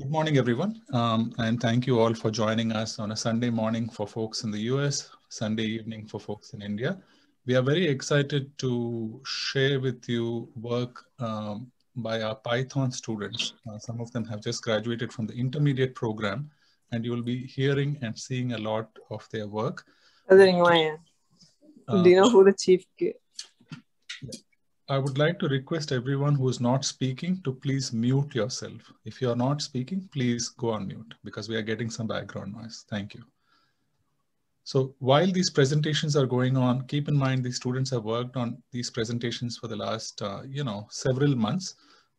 Good morning, everyone, and thank you all for joining us on a Sunday morning for folks in the US, Sunday evening for folks in India. We are very excited to share with you work by our Python students. Some of them have just graduated from the intermediate program, and you will be hearing and seeing a lot of their work. Do you know who the chief is? I would like to request everyone who is not speaking to please mute yourself. If you are not speaking, please go on mute because we are getting some background noise. Thank you. So while these presentations are going on, keep in mind these students have worked on these presentations for the last, several months.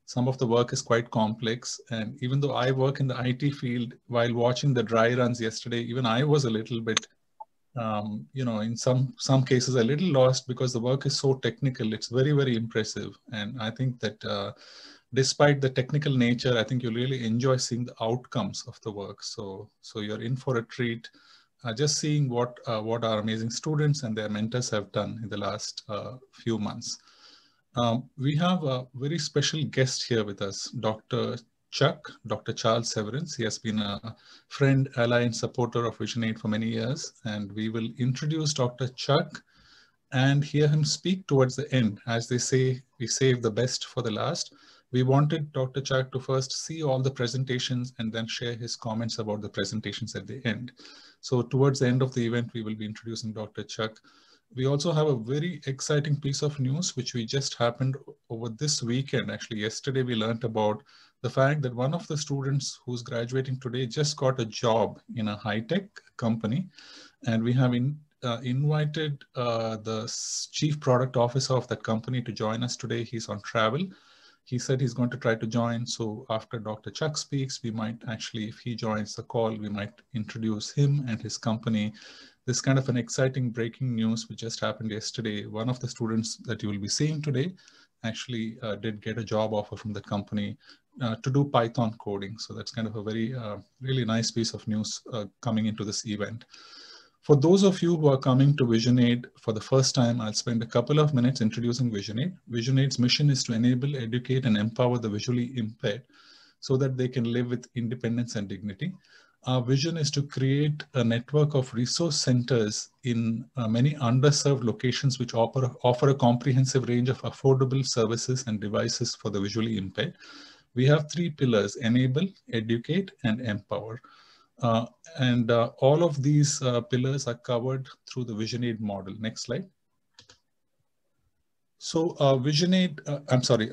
Some of the work is quite complex. And even though I work in the IT field, while watching the dry runs yesterday, even I was a little bit in some cases a little lost because the work is so technical. It's very, very impressive. And I think that despite the technical nature, I think you'll really enjoy seeing the outcomes of the work. So you're in for a treat, just seeing what our amazing students and their mentors have done in the last few months. We have a very special guest here with us, Dr. Charles Severance. He has been a friend, ally, and supporter of Vision8 for many years. And we will introduce Dr. Chuck and hear him speak towards the end. As they say, we save the best for the last. We wanted Dr. Chuck to first see all the presentations and then share his comments about the presentations at the end. So towards the end of the event, we will be introducing Dr. Chuck. We also have a very exciting piece of news, which we just happened over this weekend. Actually, yesterday we learned about the fact that one of the students who's graduating today just got a job in a high-tech company. And we have invited the chief product officer of that company to join us today. He's on travel. He said he's going to try to join. So after Dr. Chuck speaks, we might actually, if he joins the call, we might introduce him and his company. This kind of an exciting breaking news which just happened yesterday. One of the students that you will be seeing today actually did get a job offer from the company to do Python coding. So that's kind of a very, really nice piece of news coming into this event. For those of you who are coming to Vision8 for the first time, I'll spend a couple of minutes introducing Vision8. Vision8's mission is to enable, educate, and empower the visually impaired so that they can live with independence and dignity. Our vision is to create a network of resource centers in many underserved locations which offer a comprehensive range of affordable services and devices for the visually impaired. We have three pillars: enable, educate, and empower. All of these pillars are covered through the Vision8 model. Next slide. So Vision8,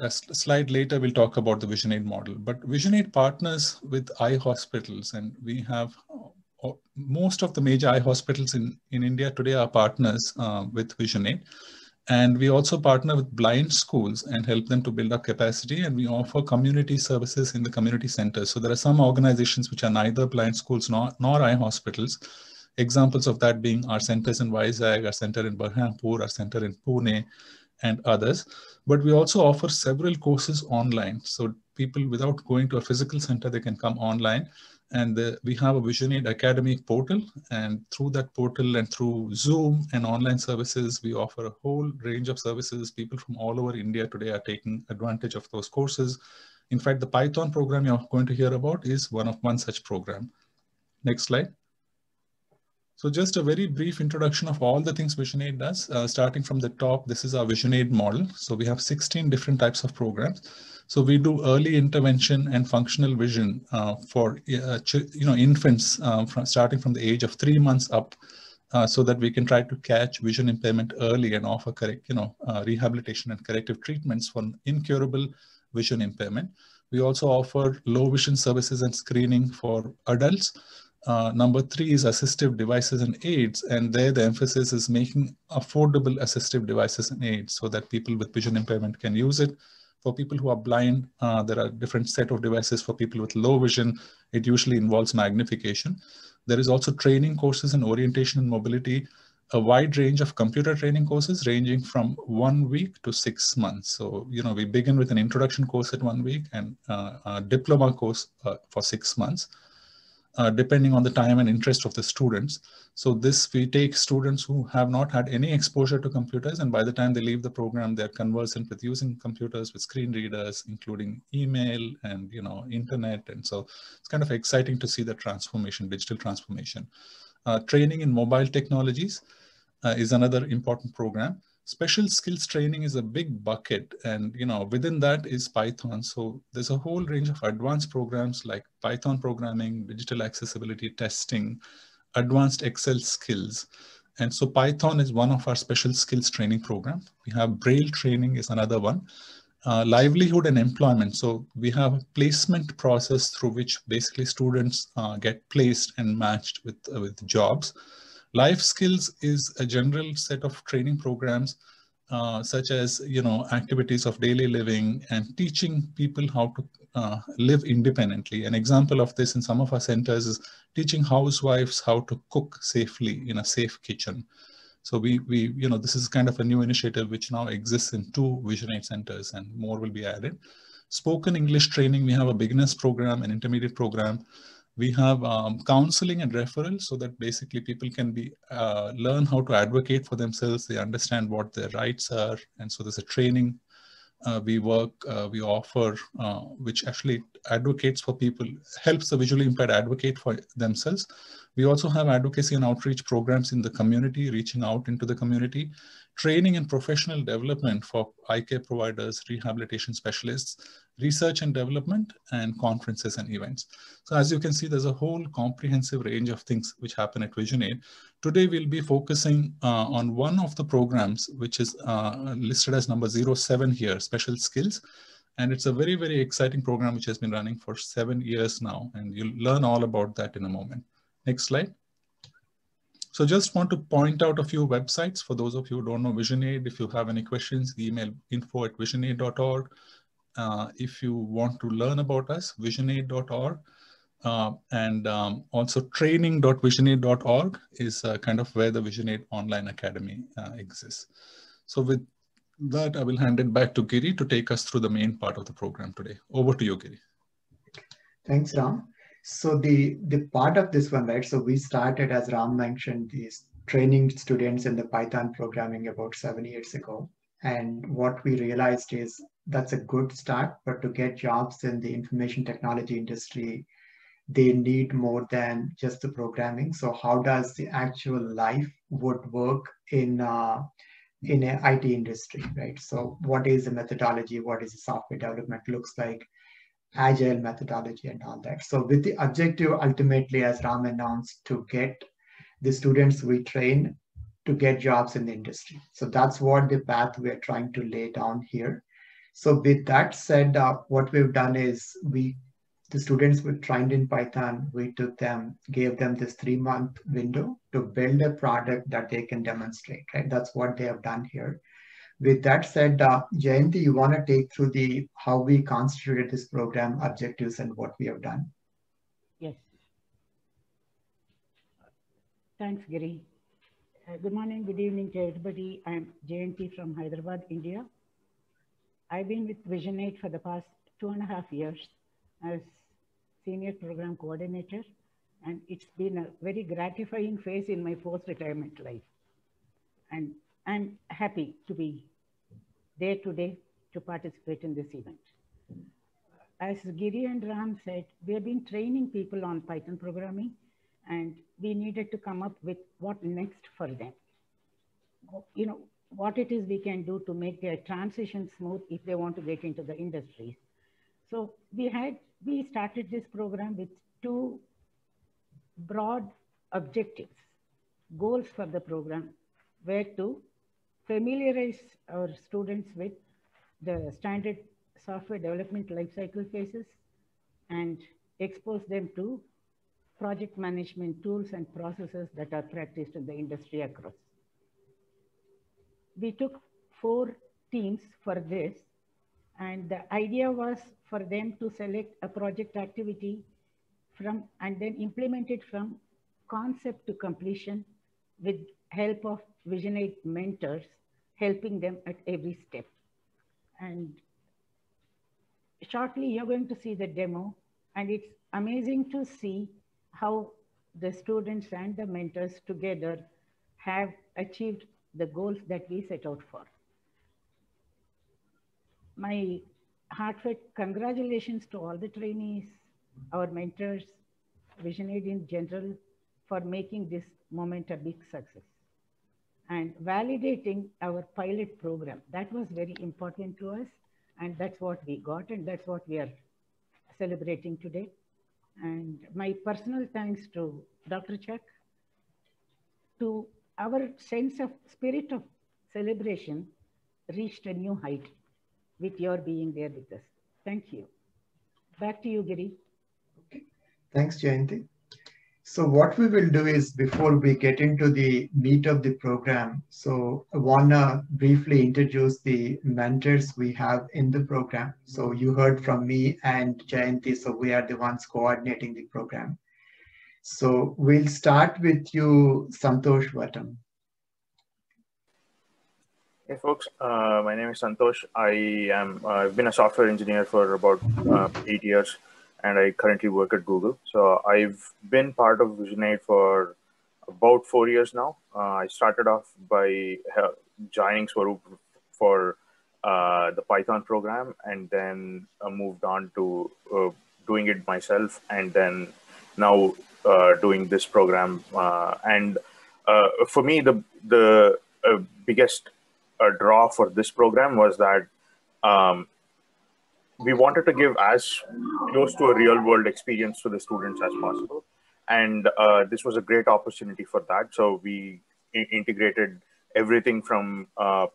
a slide later we'll talk about the Vision8 model, but Vision8 partners with eye hospitals, and we have most of the major eye hospitals in India today are partners with Vision8. And we also partner with blind schools and help them to build up capacity. And we offer community services in the community centers. So there are some organizations which are neither blind schools nor eye hospitals. Examples of that being our centers in Vizag, our center in Berhampur, our center in Pune, and others. But we also offer several courses online. So people without going to a physical center, they can come online. And we have a Vision8 Academy portal, and through that portal and through Zoom and online services, we offer a whole range of services. People from all over India today are taking advantage of those courses. In fact, the Python program you're going to hear about is one such program. Next slide. So just a very brief introduction of all the things Vision8 does. Starting from the top, this is our Vision8 model. So we have 16 different types of programs. So we do early intervention and functional vision for infants starting from the age of 3 months up, so that we can try to catch vision impairment early and offer rehabilitation and corrective treatments for incurable vision impairment. We also offer low vision services and screening for adults. Number 3 is assistive devices and aids, and there the emphasis is making affordable assistive devices and aids so that people with vision impairment can use it. For people who are blind, there are different set of devices. For people with low vision, it usually involves magnification. There is also training courses in orientation and mobility, a wide range of computer training courses ranging from 1 week to 6 months. So, we begin with an introduction course at 1 week and a diploma course for 6 months. depending on the time and interest of the students. So this, we take students who have not had any exposure to computers, and by the time they leave the program, they're conversant with using computers, with screen readers, including email and internet. And so it's kind of exciting to see the transformation, digital transformation. Training in mobile technologies is another important program. Special skills training is a big bucket, and within that is Python. So there's a whole range of advanced programs like Python programming, digital accessibility testing, advanced Excel skills. And so Python is one of our special skills training program. We have Braille training is another one. Livelihood and employment. So we have a placement process through which basically students get placed and matched with jobs. Life skills is a general set of training programs such as activities of daily living and teaching people how to live independently. An example of this in some of our centers is teaching housewives how to cook safely in a safe kitchen. So we this is kind of a new initiative which now exists in 2 Vision8 centers, and more will be added. Spoken English training, we have a beginners program, an intermediate program. We have counseling and referral, so that basically people can learn how to advocate for themselves. They understand what their rights are. And so there's a training we offer, which actually advocates for people, helps the visually impaired advocate for themselves. We also have advocacy and outreach programs in the community, reaching out into the community, training and professional development for eye care providers, rehabilitation specialists, research and development, and conferences and events. So as you can see, there's a whole comprehensive range of things which happen at Vision8. Today, we'll be focusing on one of the programs, which is listed as number 07 here, special skills. And it's a very, very exciting program which has been running for 7 years now. And you'll learn all about that in a moment. Next slide. So just want to point out a few websites for those of you who don't know Vision8. If you have any questions, email info@vision8.org. If you want to learn about us, vision8.org. And also training.vision8.org is kind of where the Vision8 Online Academy exists. So with that, I will hand it back to Giri to take us through the main part of the program today. Over to you, Giri. Thanks, Ram. So the part of this one, right? So we started, as Ram mentioned, these training students in the Python programming about 7 years ago. And what we realized is that's a good start, but to get jobs in the information technology industry, they need more than just the programming. So how does the actual life would work in an IT industry, right? So what is the methodology? What is the software development looks like? Agile methodology and all that. So with the objective ultimately, as Ram announced, to get the students we train to get jobs in the industry. So that's what the path we're trying to lay down here. So with that said, what we've done is the students were trained in Python. We took them, gave them this 3-month window to build a product that they can demonstrate, right? That's what they have done here. With that said, Jayanti, you want to take through how we constituted this program, objectives, and what we have done? Yes. Thanks, Giri. Good morning, good evening to everybody. I'm Jayanti from Hyderabad, India. I've been with Vision8 for the past 2.5 years as Senior Program Coordinator, and it's been a very gratifying phase in my post-retirement life. And I'm happy to be there today to participate in this event. As Giri and Ram said, we have been training people on Python programming, and we needed to come up with what next for them. What it is we can do to make their transition smooth if they want to get into the industries. So we started this program with 2 broad objectives. Goals for the program were to familiarize our students with the standard software development lifecycle phases and expose them to project management tools and processes that are practiced in the industry across. We took 4 teams for this, and the idea was for them to select a project activity and then implement it from concept to completion with help of Vision8 mentors, helping them at every step. And shortly, you're going to see the demo, and it's amazing to see how the students and the mentors together have achieved the goals that we set out for. My heartfelt congratulations to all the trainees, our mentors, Visionade in general, for making this moment a big success and validating our pilot program. That was very important to us, and that's what we got, and that's what we are celebrating today. And my personal thanks to Dr. Chuck, to our sense of spirit of celebration reached a new height with your being there with us. Thank you. Back to you, Giri. Okay. Thanks, Jayanti. So what we will do is, before we get into the meat of the program, so I want to briefly introduce the mentors we have in the program. So you heard from me and Jayanti, so we are the ones coordinating the program. So we'll start with you, Santosh Vatam. Hey folks, my name is Santosh. I've been a software engineer for about 8 years, and I currently work at Google. So I've been part of Visionade for about 4 years now. I started off by joining Swaroop for the Python program, and then moved on to doing it myself, and then now doing this program. For me, the biggest draw for this program was that we wanted to give as close to a real world experience to the students as possible. And this was a great opportunity for that. So we integrated everything from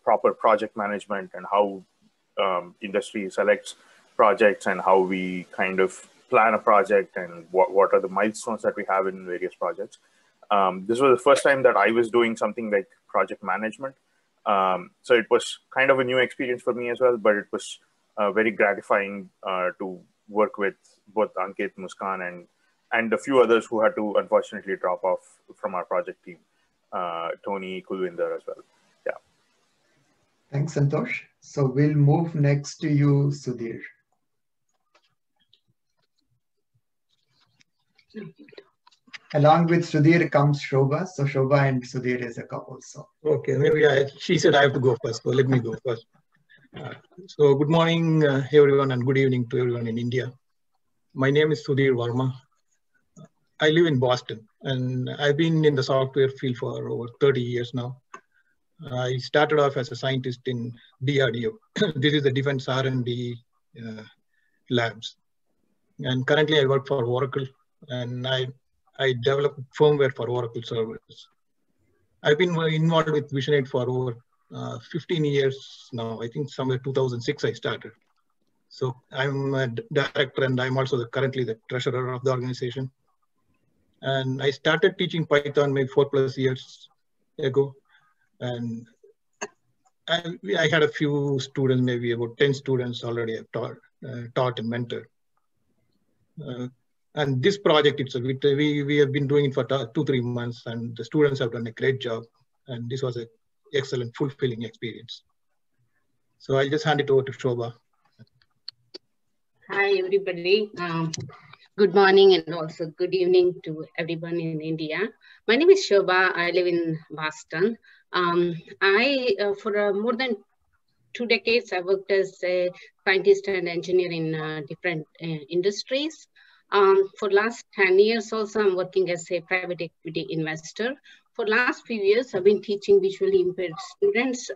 proper project management and how industry selects projects, and how we kind of plan a project, and what are the milestones that we have in various projects. This was the first time that I was doing something like project management. So it was kind of a new experience for me as well, but it was very gratifying to work with both Ankit, Muskan, and a few others who had to unfortunately drop off from our project team, Tony, Kulwinder as well. Yeah. Thanks, Santosh. So we'll move next to you, Sudhir. Along with Sudhir comes Shobha. So Shobha and Sudhir is a couple. So okay, maybe she said I have to go first, so let me go first. So good morning, everyone, and good evening to everyone in India. My name is Sudhir Verma. I live in Boston, and I've been in the software field for over 30 years now. I started off as a scientist in DRDO. This is the Defense R&D labs. And currently I work for Oracle, and I develop firmware for Oracle servers. I've been involved with Visionade for over 15 years now. I think somewhere 2006 I started. So I'm a director, and I'm also currently the treasurer of the organization. And I started teaching Python maybe 4+ years ago. And I had a few students, maybe about 10 students already I've taught and mentored. And this project, we have been doing it for 2-3 months, and the students have done a great job. And this was an excellent, fulfilling experience. So I'll just hand it over to Shobha. Hi, everybody. Good morning and also good evening to everyone in India. My name is Shobha. I live in Boston. For more than 2 decades, I worked as a scientist and engineer in different industries. For last 10 years also, I'm working as a private equity investor. For last few years, I've been teaching visually impaired students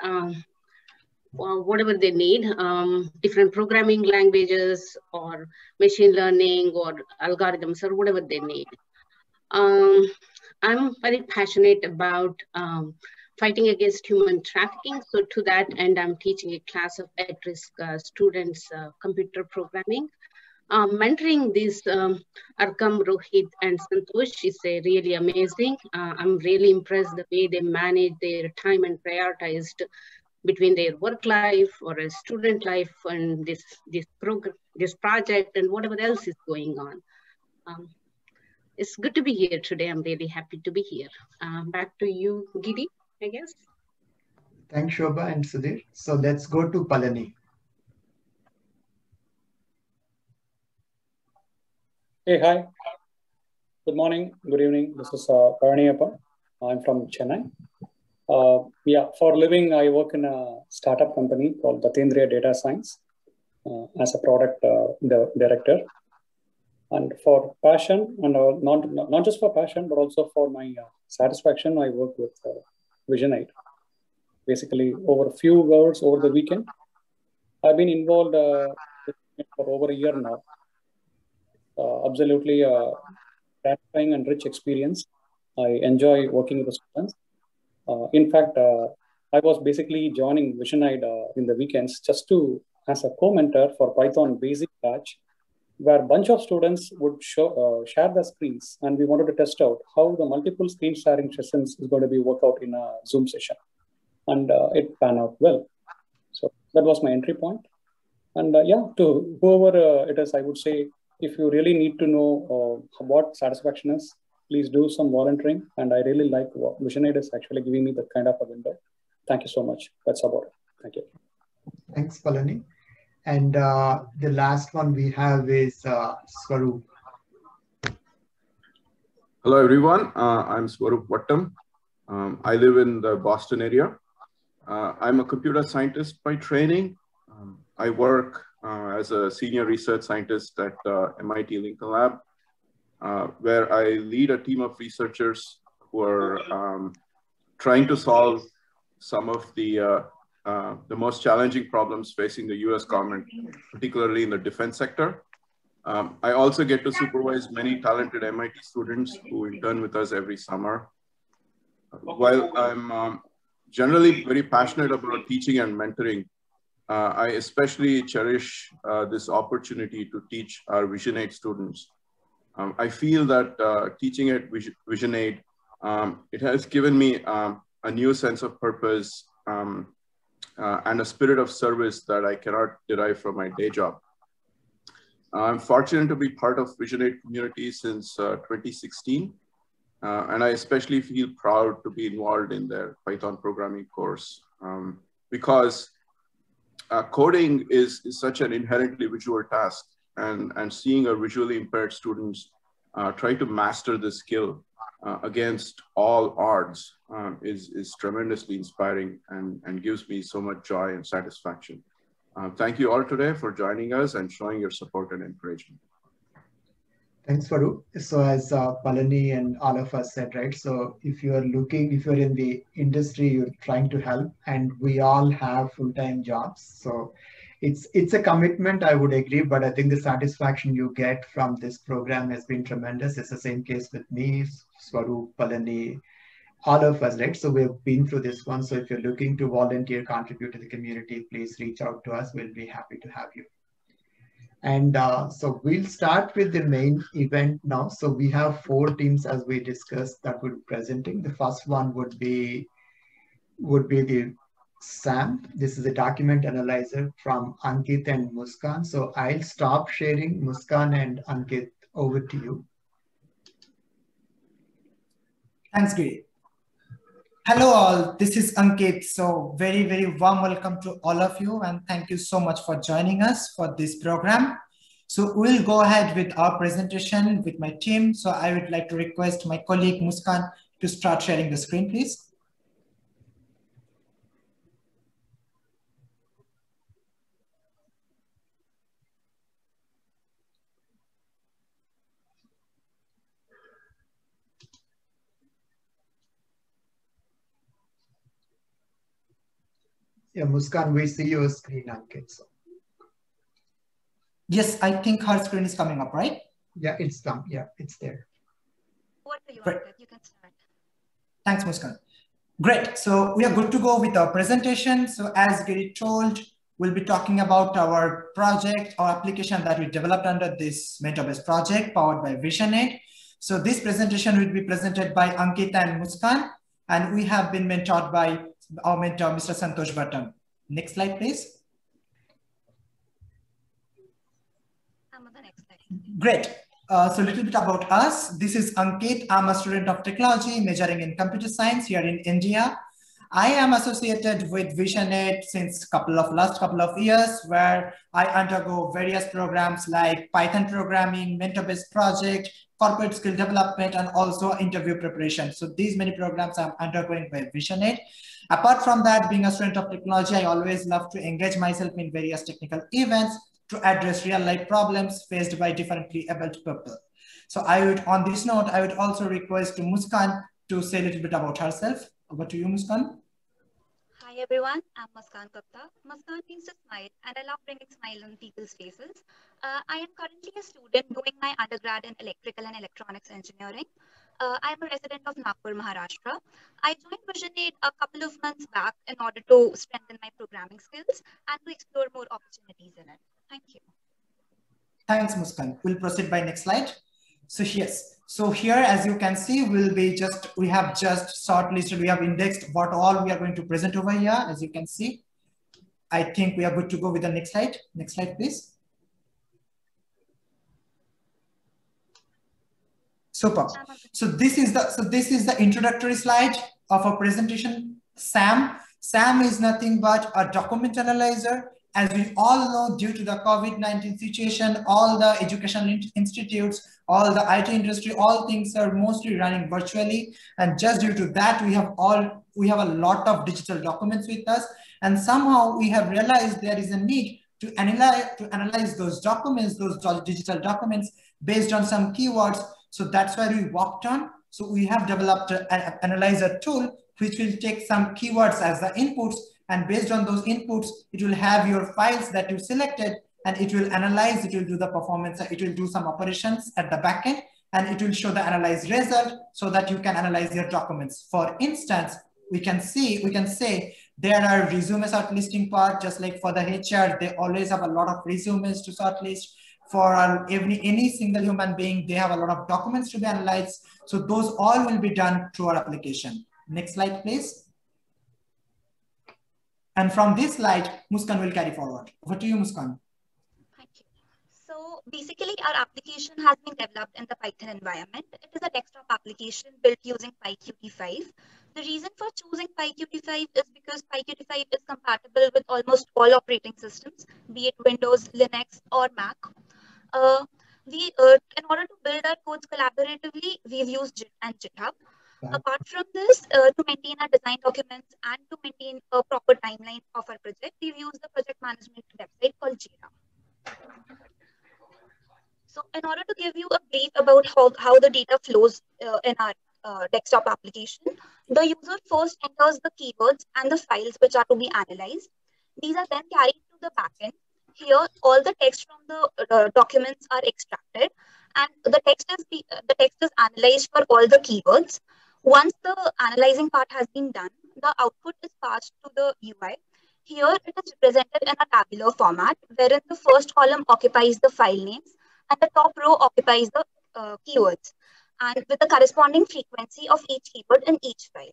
whatever they need, different programming languages or machine learning or algorithms or whatever they need. I'm very passionate about fighting against human trafficking. So to that end, I'm teaching a class of at-risk students computer programming. Mentoring these Arkam, Rohit, and Santosh is really amazing. I'm really impressed the way they manage their time and prioritized between their work life or a student life and this project and whatever else is going on. It's good to be here today. I'm really happy to be here. Back to you, Giri, I guess. Thanks, Shobha and Sudhir. So let's go to Palani. Hey, hi. Good morning, good evening. This is Paraniyappa. I'm from Chennai. For a living, I work in a startup company called Datendriya Data Science as a product director. And for passion, and not just for passion, but also for my satisfaction, I work with Vision8. Basically, over a few hours over the weekend, I've been involved for over a year now. Absolutely gratifying and rich experience. I enjoy working with the students. In fact, I was basically joining Vision8 in the weekends just to as a co-mentor for Python basic batch, where a bunch of students would share their screens, and we wanted to test out how the multiple screen sharing sessions is going to be worked out in a Zoom session. And it panned out well. So that was my entry point. And to whoever it is, I would say, if you really need to know what satisfaction is, please do some volunteering. And I really like what Vision8 is actually giving me that kind of a window. Thank you so much. That's about it. Thank you. Thanks, Palani. And the last one we have is Swaroop. Hello, everyone. I'm Swaroop Vattam. I live in the Boston area. I'm a computer scientist by training. I work as a senior research scientist at MIT Lincoln Lab, where I lead a team of researchers who are trying to solve some of the most challenging problems facing the US government, particularly in the defense sector. I also get to supervise many talented MIT students who intern with us every summer. While I'm generally very passionate about teaching and mentoring, I especially cherish this opportunity to teach our Vision8 students. I feel that teaching at Vision8, it has given me a new sense of purpose and a spirit of service that I cannot derive from my day job. I'm fortunate to be part of Vision8 community since 2016, and I especially feel proud to be involved in their Python programming course because coding is such an inherently visual task, and seeing a visually impaired students try to master this skill against all odds is tremendously inspiring and gives me so much joy and satisfaction. Thank you all today for joining us and showing your support and encouragement. Thanks, Farouk. So as Palani and all of us said, right? So if you're in the industry, you're trying to help, and we all have full-time jobs. So it's a commitment, I would agree, but I think the satisfaction you get from this program has been tremendous. It's the same case with me, Swaroop, Palani, all of us, right? So we've been through this one. So if you're looking to volunteer, contribute to the community, please reach out to us. We'll be happy to have you. And so we'll start with the main event now. So we have 4 teams, as we discussed, that will be presenting. The first one would be the SAM. This is a document analyzer from Ankit and Muskan. So I'll stop sharing. Muskan and Ankit, over to you. Thanks, Giri. Hello all, this is Ankit. So very, very warm welcome to all of you, and thank you so much for joining us for this program. So we'll go ahead with our presentation with my team. So I would like to request my colleague Muskan to start sharing the screen, please. Yeah, Muskan, we see your screen, Ankit. So. Yes, I think her screen is coming up, right? Yeah, it's done. Yeah, it's there. Great. You can start. Thanks, Muskan. Great. So we are good to go with our presentation. So as Giri told, we'll be talking about our project or application that we developed under this mentor-based project powered by Vision8. So this presentation will be presented by Ankit and Muskan, and we have been mentored by our mentor, Mr. Santosh Bhattam. Next slide, please. Great. So a little bit about us. This is Ankit. I'm a student of technology majoring in computer science here in India. I am associated with VisionAid since last couple of years, where I undergo various programs like Python programming, mentor-based project, corporate skill development, and also interview preparation. So these many programs I'm undergoing by VisionAid. Apart from that, being a student of technology, I always love to engage myself in various technical events to address real-life problems faced by differently abled people. So on this note, I would also request to Muskan to say a little bit about herself. Over to you, Muskan. Hi everyone, I'm Muskan Gupta. Muskan means to smile, and I love bringing smile on people's faces. I am currently a student doing my undergrad in electrical and electronics engineering. I am a resident of Nagpur, Maharashtra. I joined VisionAid a couple of months back in order to strengthen my programming skills and to explore more opportunities in it. Thank you. Thanks, Muskan. We'll proceed by next slide. So yes, so here, as you can see, we have just shortlisted, we have indexed what all we are going to present over here. As you can see, I think we are good to go with the next slide. Next slide, please. Super. So this is the introductory slide of our presentation. SAM is nothing but a document analyzer. As we all know, due to the COVID-19 situation, all the educational institutes, all the IT industry, all things are mostly running virtually. And just due to that, we have a lot of digital documents with us. And somehow we have realized there is a need to analyze those documents, those digital documents based on some keywords. So that's where we worked on. So we have developed an analyzer tool, which will take some keywords as the inputs. And based on those inputs, it will have your files that you selected, and it will analyze, it will do the performance, it will do some operations at the backend, and it will show the analyzed result so that you can analyze your documents. For instance, we can say there are resume shortlisting part, just like for the HR, they always have a lot of resumes to shortlist. For any single human being, they have a lot of documents to be analyzed. So those all will be done through our application. Next slide, please. And from this slide, Muskan will carry forward. Over to you, Muskan. Thank you. So basically, our application has been developed in the Python environment. It is a desktop application built using PyQt5. The reason for choosing PyQt5 is because PyQt5 is compatible with almost all operating systems, be it Windows, Linux, or Mac. In order to build our codes collaboratively, we've used Git and GitHub. Apart from this, to maintain our design documents and to maintain a proper timeline of our project, we've used the project management website called Jira. So in order to give you a brief about how the data flows in our desktop application, the user first enters the keywords and the files which are to be analyzed. These are then carried to the backend. Here, all the text from the documents are extracted, and the text is analyzed for all the keywords. Once the analyzing part has been done, the output is passed to the UI. Here, it is represented in a tabular format, wherein the first column occupies the file names and the top row occupies the keywords, and with the corresponding frequency of each keyword in each file.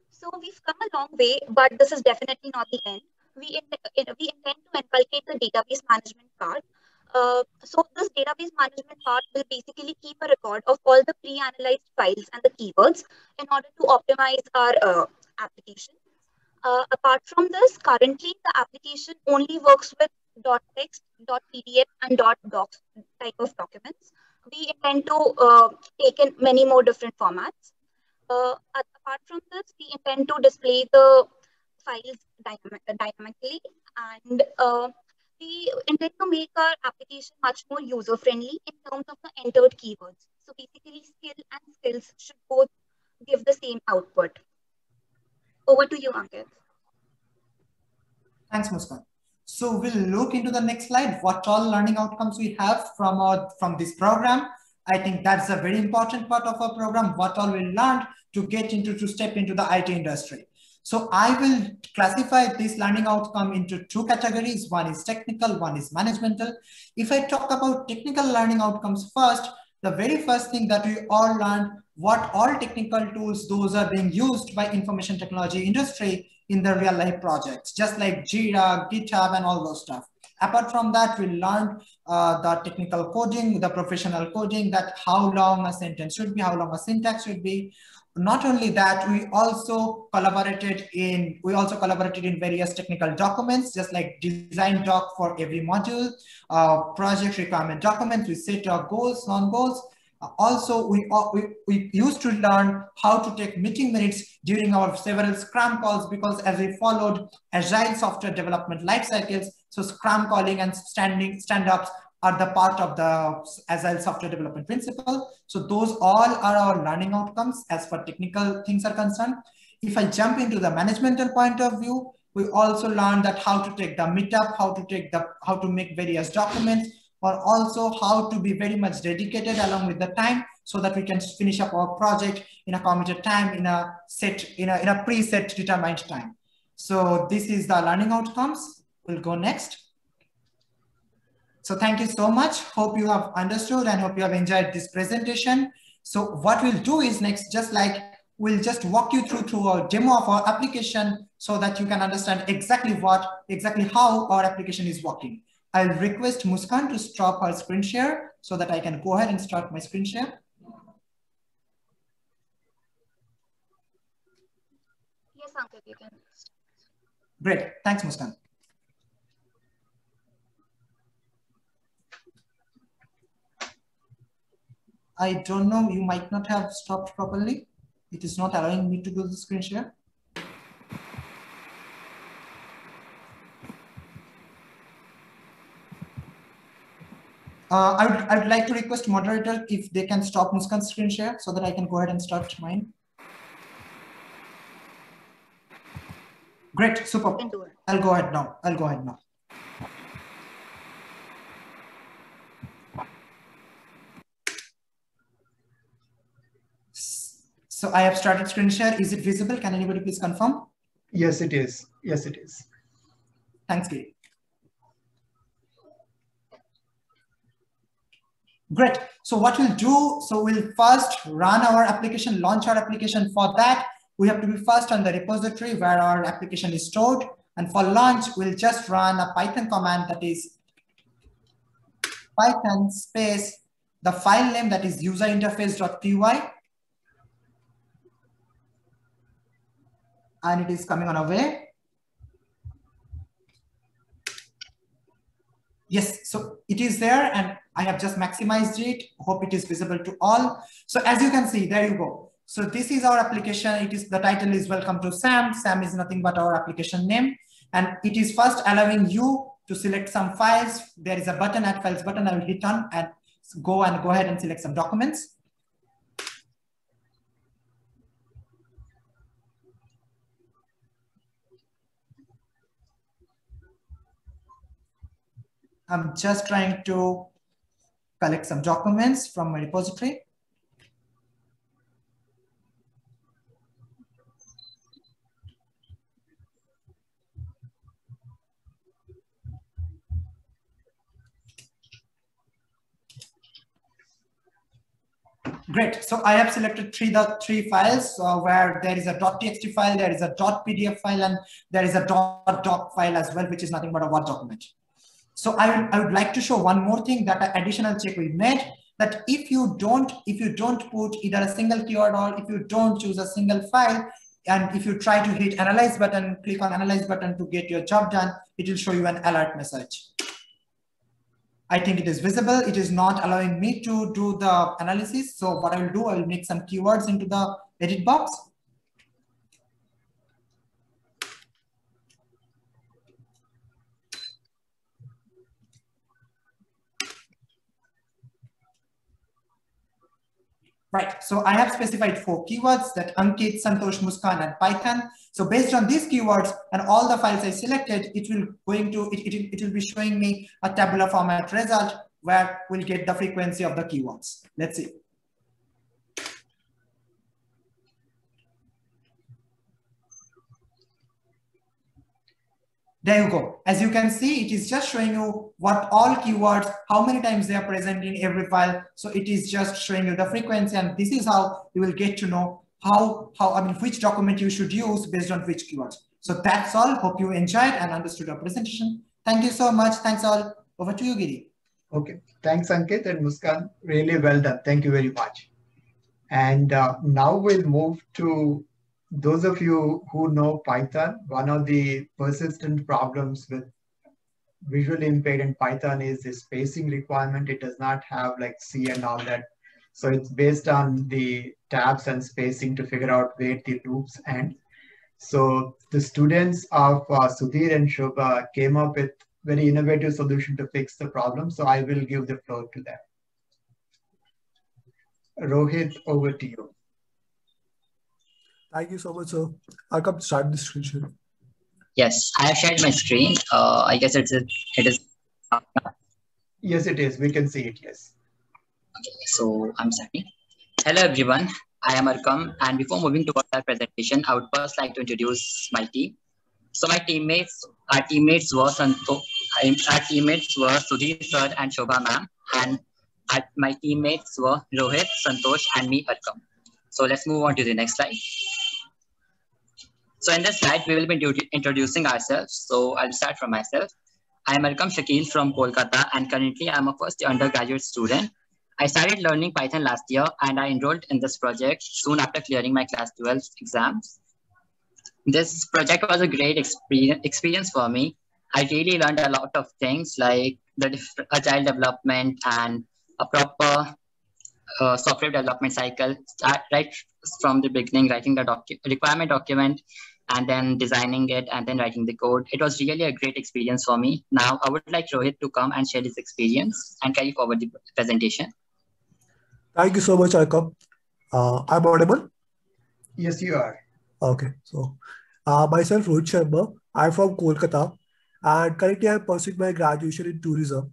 So we've come a long way, but this is definitely not the end. We intend to inculcate the database management part. So this database management part will basically keep a record of all the pre-analyzed files and the keywords in order to optimize our application. Apart from this, currently the application only works with .text, .pdf, and .docs type of documents. We intend to take in many more different formats. Apart from this, we intend to display the files dynamically, and we intend to make our application much more user-friendly in terms of the entered keywords. So basically, skill and skills should both give the same output. Over to you, Ankit. Thanks, Muskan. So we'll look into the next slide, what all learning outcomes we have from this program. I think that's a very important part of our program, what all we learned to step into the IT industry. So I will classify this learning outcome into two categories. One is technical, one is managemental. If I talk about technical learning outcomes first, the very first thing that we all learned, what all technical tools those are being used by information technology industry in the real life projects, just like Jira, GitHub, and all those stuff. Apart from that, we learned the technical coding, the professional coding, that how long a sentence should be, how long a syntax should be. not only that, we also collaborated in various technical documents, just like design doc for every module, project requirement documents. We set our goals, non-goals. Also, we used to learn how to take meeting minutes during our several Scrum calls, because as we followed agile software development life cycles, so Scrum calling and stand-ups are the part of the agile software development principle. So those all are our learning outcomes as far technical things are concerned. If I jump into the managemental point of view, we also learned that how to take the meetup, how to make various documents, or also how to be very much dedicated along with the time, so that we can finish up our project in a committed time, in a preset determined time. So this is the learning outcomes. We'll go next. So thank you so much. Hope you have understood and hope you have enjoyed this presentation. So what we'll do is next, we'll just walk you through a demo of our application, so that you can understand exactly how our application is working. I'll request Muskan to stop her screen share so that I can go ahead and start my screen share. Yes, Ankit, you can. Great, thanks, Muskan. I don't know, you might not have stopped properly. It is not allowing me to do the screen share. I would like to request moderator if they can stop Muskan's screen share so that I can go ahead and start mine. Great, super. I'll go ahead now. So I have started screen share. Is it visible? Can anybody please confirm? Yes, it is. Yes, it is. Thanks, Gary. Great. So what we'll do, so we'll first run our application, launch our application. For that, we have to be first on the repository where our application is stored. And for launch, we'll just run a Python command, that is Python space, the file name, that is userinterface.py. And it is coming on our way. Yes, so it is there and I have just maximized it. Hope it is visible to all. So as you can see, there you go. So this is our application. The title is Welcome to SAM. SAM is nothing but our application name. And it is first allowing you to select some files. There is a button, Add Files button. I will hit on and go ahead and select some documents. I'm just trying to collect some documents from my repository. Great. So I have selected three files where there is a .txt file, there is a .pdf file, and there is a .doc file as well, which is nothing but a Word document. So I would like to show one more thing, that an additional check we made, that if you don't put either a single keyword or if you don't choose a single file, and if you try to hit analyze button, click on analyze button to get your job done, it will show you an alert message. I think it is visible. It is not allowing me to do the analysis. So what I will do, I will make some keywords into the edit box. Right, so I have specified 4 keywords, that Ankit, Santosh, Muskan, and Python. So based on these keywords and all the files I selected, it will be showing me a tabular format result where we'll get the frequency of the keywords. Let's see. There you go. As you can see, it is just showing you what all keywords, how many times they are present in every file. So it is just showing you the frequency, and this is how you will get to know which document you should use based on which keywords. So that's all. Hope you enjoyed and understood our presentation. Thank you so much. Thanks all. Over to you, Giri. Okay. Thanks, Ankit and Muskan. Really well done. Thank you very much. And now we'll move to those of you who know Python. One of the persistent problems with visually impaired in Python is the spacing requirement. It does not have like C and all that. So it's based on the tabs and spacing to figure out where the loops end. So the students of Sudhir and Shobha came up with very innovative solution to fix the problem. So I will give the floor to them. Rohit, over to you. Thank you so much, sir. I'll come start this screen share. Yes, I have shared my screen. I guess it is. Yes, it is. We can see it, yes. Okay, so I'm starting. Hello, everyone. I am Arkam. And before moving towards our presentation, I would first like to introduce my team. So our teammates were Sudhir sir and Shobha ma'am. And my teammates were Rohit, Santosh, and me, Arkam. So let's move on to the next slide. So in this slide, we will be introducing ourselves. So I'll start from myself. I am Arkam Shakil from Kolkata, and currently I'm a first year undergraduate student. I started learning Python last year, and I enrolled in this project soon after clearing my class 12 exams. This project was a great experience for me. I really learned a lot of things like the agile development and a proper software development cycle, right from the beginning, writing the requirement document, and then designing it, and then writing the code. It was really a great experience for me. Now, I would like Rohit to come and share his experience and carry forward the presentation. Thank you so much, Arkam. I'm audible? Yes, you are. Okay, so myself, Rohit Sharma. I'm from Kolkata, and currently I'm pursuing my graduation in tourism.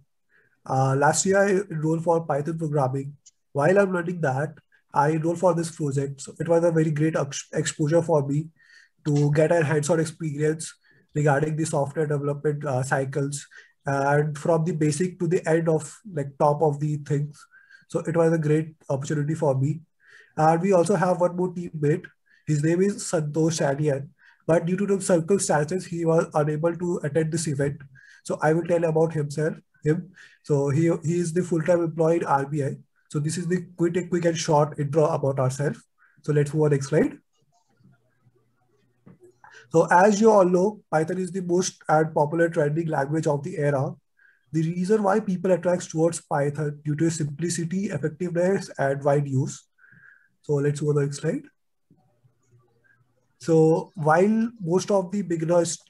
Last year, I enrolled for Python programming. While I'm learning that, I enrolled for this project. So it was a very great exposure for me to get a hands-on experience regarding the software development cycles, and from the basic to the end of like top of the things. So it was a great opportunity for me. And we also have one more teammate. His name is Santosh Chalian, but due to the circumstances, he was unable to attend this event. So I will tell about him. So he is the full-time employee in RBI. So this is the quick and short intro about ourselves. So let's move on next slide. So as you all know, Python is the most and popular trending language of the era. The reason why people attract towards Python due to its simplicity, effectiveness, and wide use. So let's go to the next slide. So while most of the beginners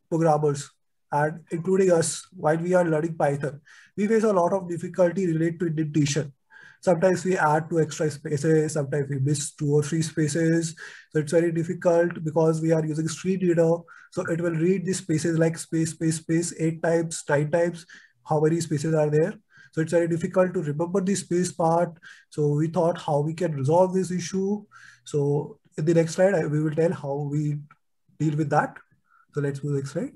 programmers, and including us, while we are learning Python, we face a lot of difficulty related to indentation. Sometimes we add 2 extra spaces, sometimes we miss 2 or 3 spaces. So it's very difficult because we are using screen reader. So it will read the spaces like space, 8 times, 9 times, how many spaces are there. So it's very difficult to remember the space part. So we thought how we can resolve this issue. So in the next slide, we will tell how we deal with that. So let's move to the next slide.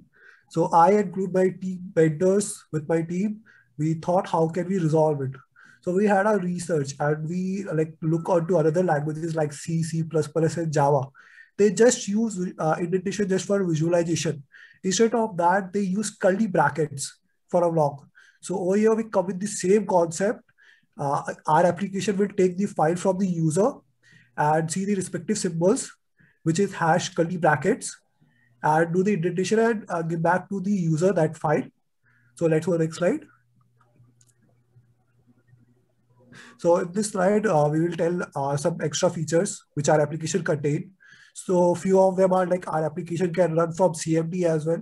So I include my team mentors with my team. We thought how can we resolve it. So we had our research and we like look onto other languages like C, C++, and Java. They just use indentation just for visualization. Instead of that, they use curly brackets for a block. So over here, we come with the same concept. Our application will take the file from the user and see the respective symbols, which is hash curly brackets, and do the indentation and give back to the user that file. So let's go to the next slide. So in this slide, we will tell some extra features which our application contain. So few of them are like our application can run from CMD as well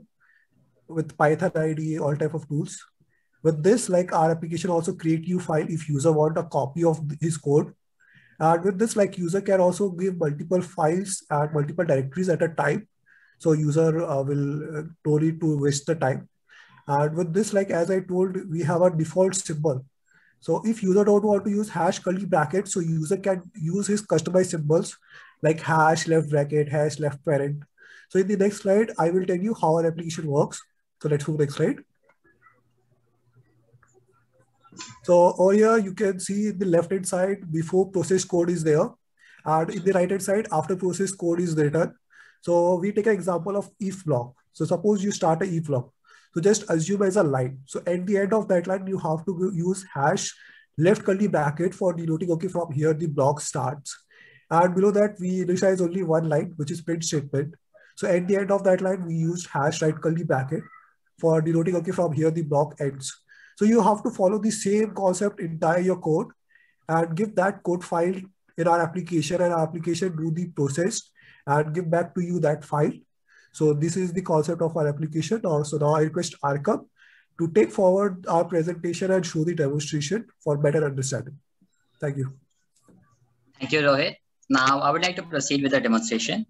with Python IDE, all type of tools. With this, like our application also create new file if user want a copy of his code. And with this, like user can also give multiple files and multiple directories at a time. So user will don't need to waste the time. And with this, like as I told, we have a default symbol. So if user don't want to use hash curly brackets, so user can use his customized symbols like hash left bracket, hash left parent. So in the next slide, I will tell you how our application works. So let's move to the next slide. So over here, you can see the left-hand side before process code is there. And in the right-hand side, after process code is written. So we take an example of if block. So suppose you start an if block. So just assume as a line. So at the end of that line, you have to use hash left curly bracket for denoting, okay, from here the block starts. And below that, we initialize only one line, which is print statement. So at the end of that line, we used hash right curly bracket for denoting, okay, from here the block ends. So you have to follow the same concept entire your code and give that code file in our application, and our application do the process and give back to you that file. So this is the concept of our application. So now I request Arkam to take forward our presentation and show the demonstration for better understanding. Thank you. Thank you, Rohit. Now I would like to proceed with the demonstration.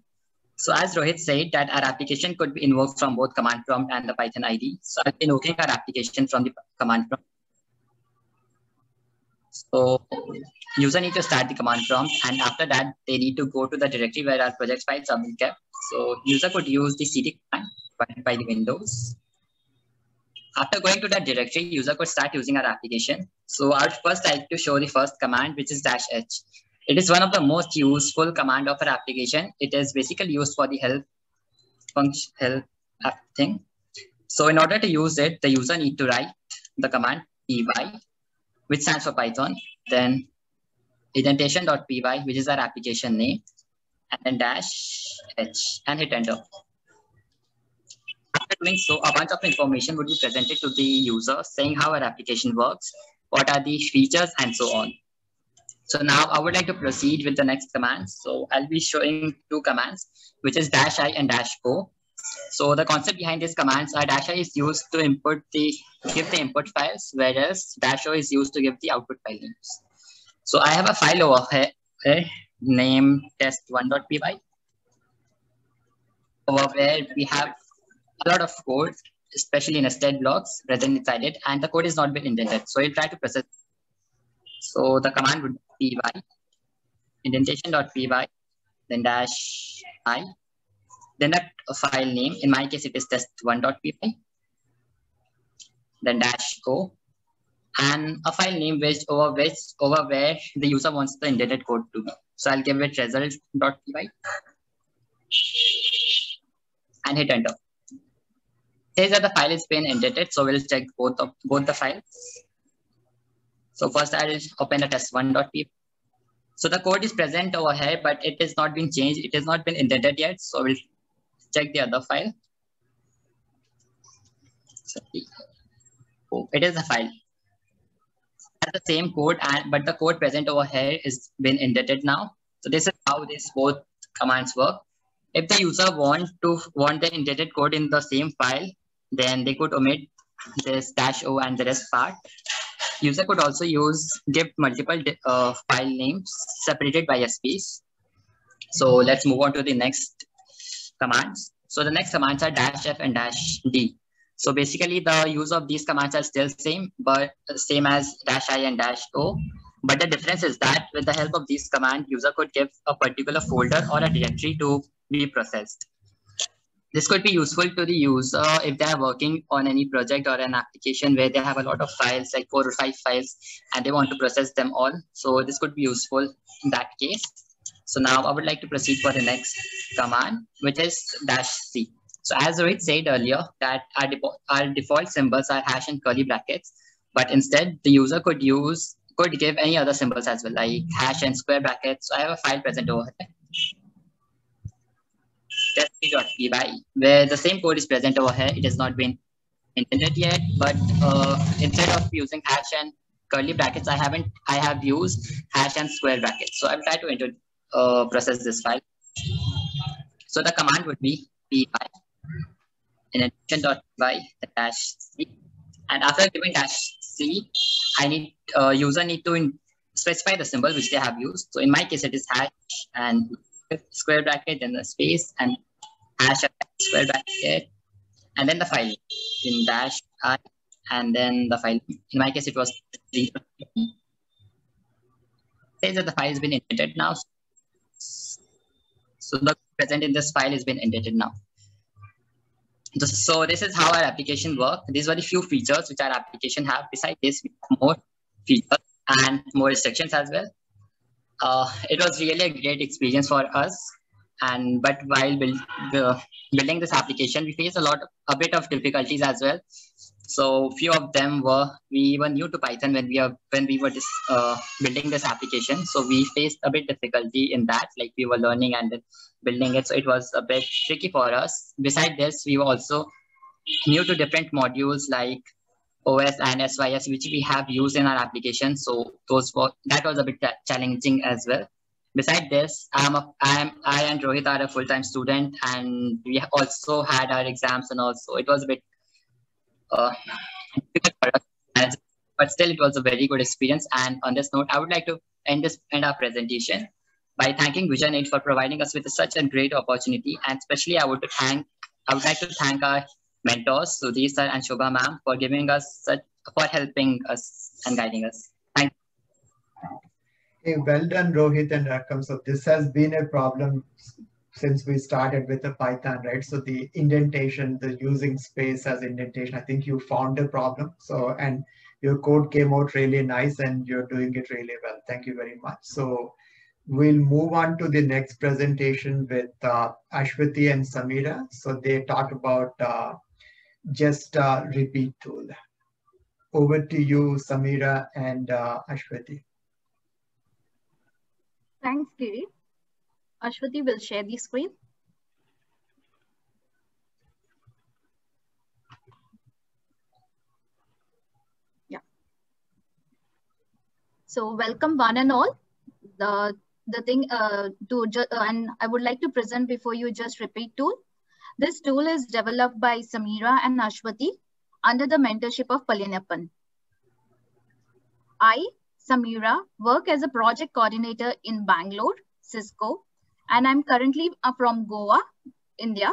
So as Rohit said that our application could be invoked from both command prompt and the Python ID. So I'll be invoking our application from the command prompt. So user need to start the command prompt, and after that they need to go to the directory where our project files are being kept. So user could use the cd command provided by the Windows. After going to that directory, user could start using our application. So I would first like to show the first command, which is -h. It is one of the most useful command of our application. It is basically used for the help function, help app thing. So in order to use it, the user need to write the command py, which stands for Python, then indentation.py, which is our application name, and then -h, and hit enter. After doing so, a bunch of information would be presented to the user saying how our application works, what are the features, and so on. So now I would like to proceed with the next commands. So I'll be showing two commands, which is -i and -o. So the concept behind these commands are -i is used to give the input files, whereas -o is used to give the output file names. So I have a file over here named test1.py, over where we have a lot of code, especially nested blocks present inside it, and the code is not been indented. So you try to process. So the command would be py, indentation.py, then -i, then that file name. In my case, it is test1.py, then -o, and a file name over where the user wants the indented code to be. So I'll give it result.py and hit enter. It says that the file is been indented, so we'll check both the files. So first I'll open the test1.py. So the code is present over here, but it has not been changed. It has not been indented yet. So we'll check the other file. So, oh, it is a file. Has the same code, but the code present over here is been indented now. So this is how these both commands work. If the user want the indented code in the same file, then they could omit this -o and the rest part. User could also give multiple file names separated by a space. So let's move on to the next commands. So the next commands are -f and -d. So basically the use of these commands are still same as -i and -o. But the difference is that with the help of these commands, user could give a particular folder or a directory to be processed. This could be useful to the user if they are working on any project or an application where they have a lot of files, like 4 or 5 files, and they want to process them all. So this could be useful in that case. So now I would like to proceed for the next command, which is -c. So as Rohit said earlier, that our default symbols are hash and curly brackets, but instead the user could give any other symbols as well, like hash and square brackets. So I have a file present over here, test3.py, where the same code is present over here. It has not been indented yet, but instead of using hash and curly brackets, I have used hash and square brackets. So I'll try to process this file. So the command would be py, indentation.py, -c, and after giving -c, user need to specify the symbol which they have used. So in my case, it is hash and square bracket, then the space, and hash and square bracket, and then the file in -i, and then the file. In my case, it was 3. Says that the file has been indented now. So the present in this file has been indented now. So this is how our application works. These were the few features which our application have. Besides this, we have more features and more restrictions as well. It was really a great experience for us. But while building this application, we faced a bit of difficulties as well. So few of them we were new to Python when we were building this application. So we faced a bit difficulty in that, like we were learning and then building it. So it was a bit tricky for us. Besides this, we were also new to different modules like OS and SYS, which we have used in our application. So that was a bit challenging as well. Besides this, I and Rohit are a full-time student, and we also had our exams, and also it was a bit difficult for us, but still it was a very good experience. And on this note, I would like to end our presentation by thanking Vision 8 for providing us with such a great opportunity, and especially I would like to thank our mentors, Sudhir sir and Shobha ma'am, for helping us and guiding us. Thank you. Hey, well done, Rohit and Rakam. So this has been a problem since we started with the Python, right? So the indentation, the using space as indentation, I think you found a problem. So, and your code came out really nice and you're doing it really well. Thank you very much. So we'll move on to the next presentation with Ashwati and Samira. So they talk about just repeat tool. Over to you, Samira and Ashwati. Thanks, Giri. Ashwati will share the screen. Yeah. So welcome one and all. The thing and I would like to present before you just repeat tool. This tool is developed by Samira and Ashwati under the mentorship of Palinappan. I, Samira, work as a project coordinator in Bangalore, Cisco, and I'm currently from Goa, India.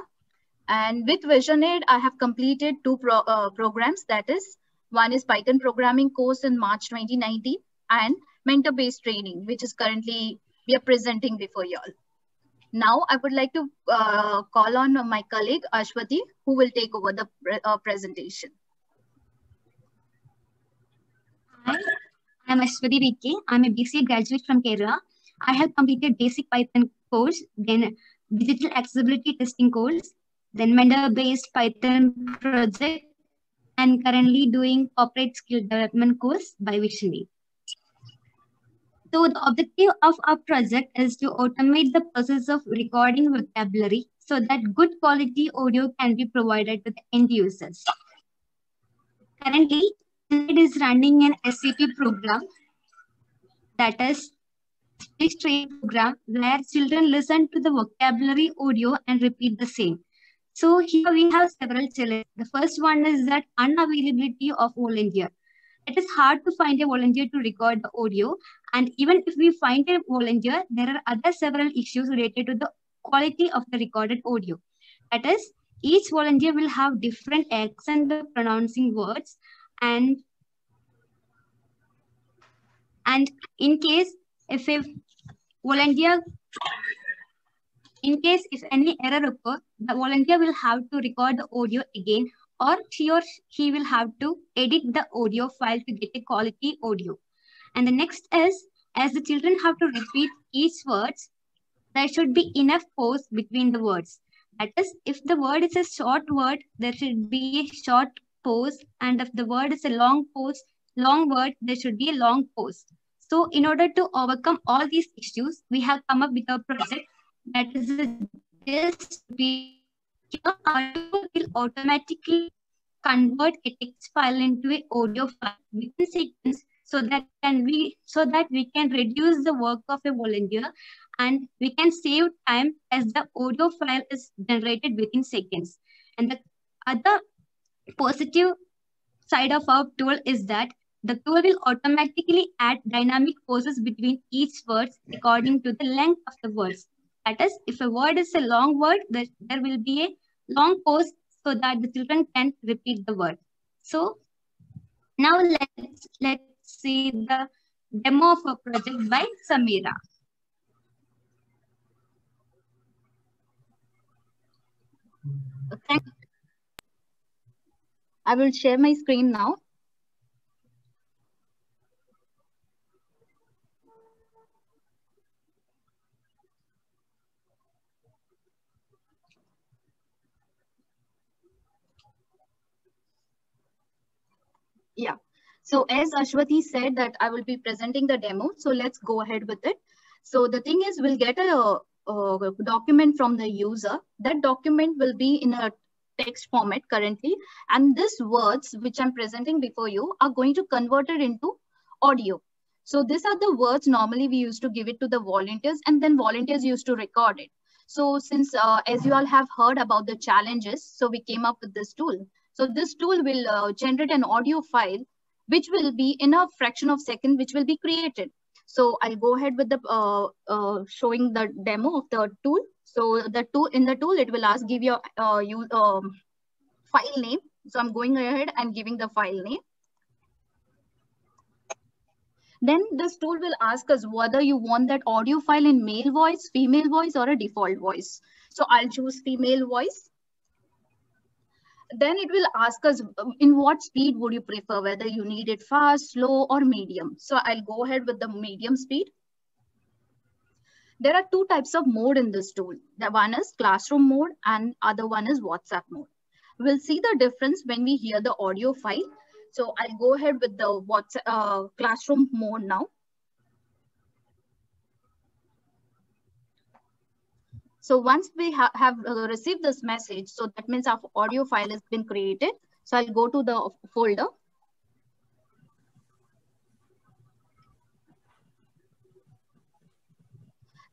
And with Vision 8, I have completed two programs. That is, one is Python programming course in March 2019 and mentor-based training, which is currently we are presenting before you all. Now, I would like to call on my colleague, Ashwati, who will take over the presentation. Hi, I'm Ashwati Rikki. I'm a BCA graduate from Kerala. I have completed basic Python course, then digital accessibility testing course, then mentor-based Python project, and currently doing corporate skill development course by Vision 8. So the objective of our project is to automate the process of recording vocabulary so that good quality audio can be provided to the end users. Currently, it is running an SCP program, that is speech training program, where children listen to the vocabulary audio and repeat the same. So here we have several challenges. The first one is that unavailability of volunteer. It is hard to find a volunteer to record the audio, and even if we find a volunteer, there are other several issues related to the quality of the recorded audio. That is, each volunteer will have different accent of pronouncing words, and in case if any error occurs, the volunteer will have to record the audio again, or he will have to edit the audio file to get a quality audio. And the next is, as the children have to repeat each words, there should be enough pause between the words. That is, if the word is a short word, there should be a short pause, and if the word is a long word, there should be a long pause. So in order to overcome all these issues, we have come up with a project that is just our tool will automatically convert a text file into an audio file within seconds, so that we can reduce the work of a volunteer and we can save time as the audio file is generated within seconds. And the other positive side of our tool is that the tool will automatically add dynamic pauses between each word according to the length of the words. That is, if a word is a long word, there will be a long pause so that the children can repeat the word. So now let's see the demo of a project by Samira. Okay. I will share my screen now. So as Ashwati said that I will be presenting the demo. So let's go ahead with it. So the thing is, we'll get a document from the user. That document will be in a text format currently. And these words which I'm presenting before you are going to convert it into audio. So these are the words normally we used to give it to the volunteers, and then volunteers used to record it. So since as you all have heard about the challenges, so we came up with this tool. So this tool will generate an audio file which will be in a fraction of a second, which will be created. So I'll go ahead with the showing the demo of the tool. So the tool, in the tool, it will ask give your file name. So I'm going ahead and giving the file name. Then this tool will ask us whether you want that audio file in male voice, female voice, or a default voice. So I'll choose female voice. Then it will ask us in what speed would you prefer, whether you need it fast, slow, or medium. So I'll go ahead with the medium speed. There are two types of mode in this tool. The one is classroom mode and other one is WhatsApp mode. We'll see the difference when we hear the audio file. So I'll go ahead with the WhatsApp classroom mode now. So once we have received this message, so that means our audio file has been created. So I'll go to the folder.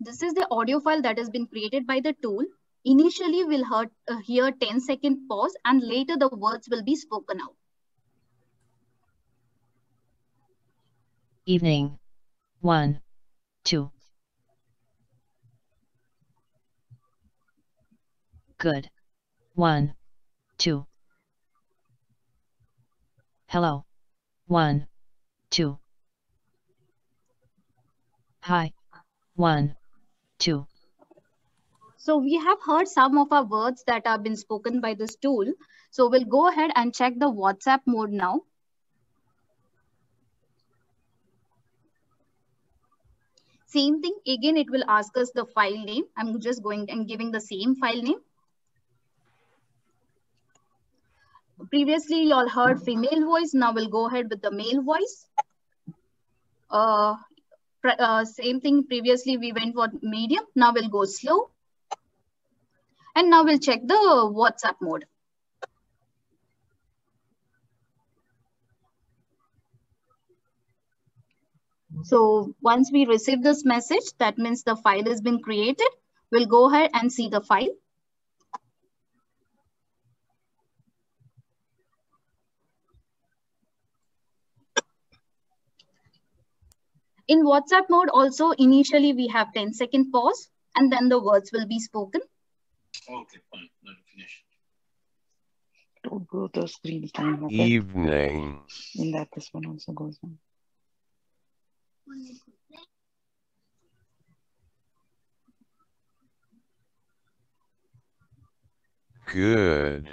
This is the audio file that has been created by the tool. Initially, we'll hear 10-second pause and later the words will be spoken out. Evening. 1, 2. Good. 1, 2. Hello. 1, 2. Hi. 1, 2. So we have heard some of our words that have been spoken by this tool. So we'll go ahead and check the WhatsApp mode now. Same thing, again, it will ask us the file name. I'm just going and giving the same file name. Previously, you all heard female voice. Now we'll go ahead with the male voice. Same thing, previously we went for medium. Now we'll go slow. And now we'll check the WhatsApp mode. So once we receive this message, that means the file has been created. We'll go ahead and see the file. In WhatsApp mode also, initially we have 10-second pause and then the words will be spoken. Okay, fine. Let me finish. Don't go to screen time. Okay? Evening. In that, this one also goes on. Good.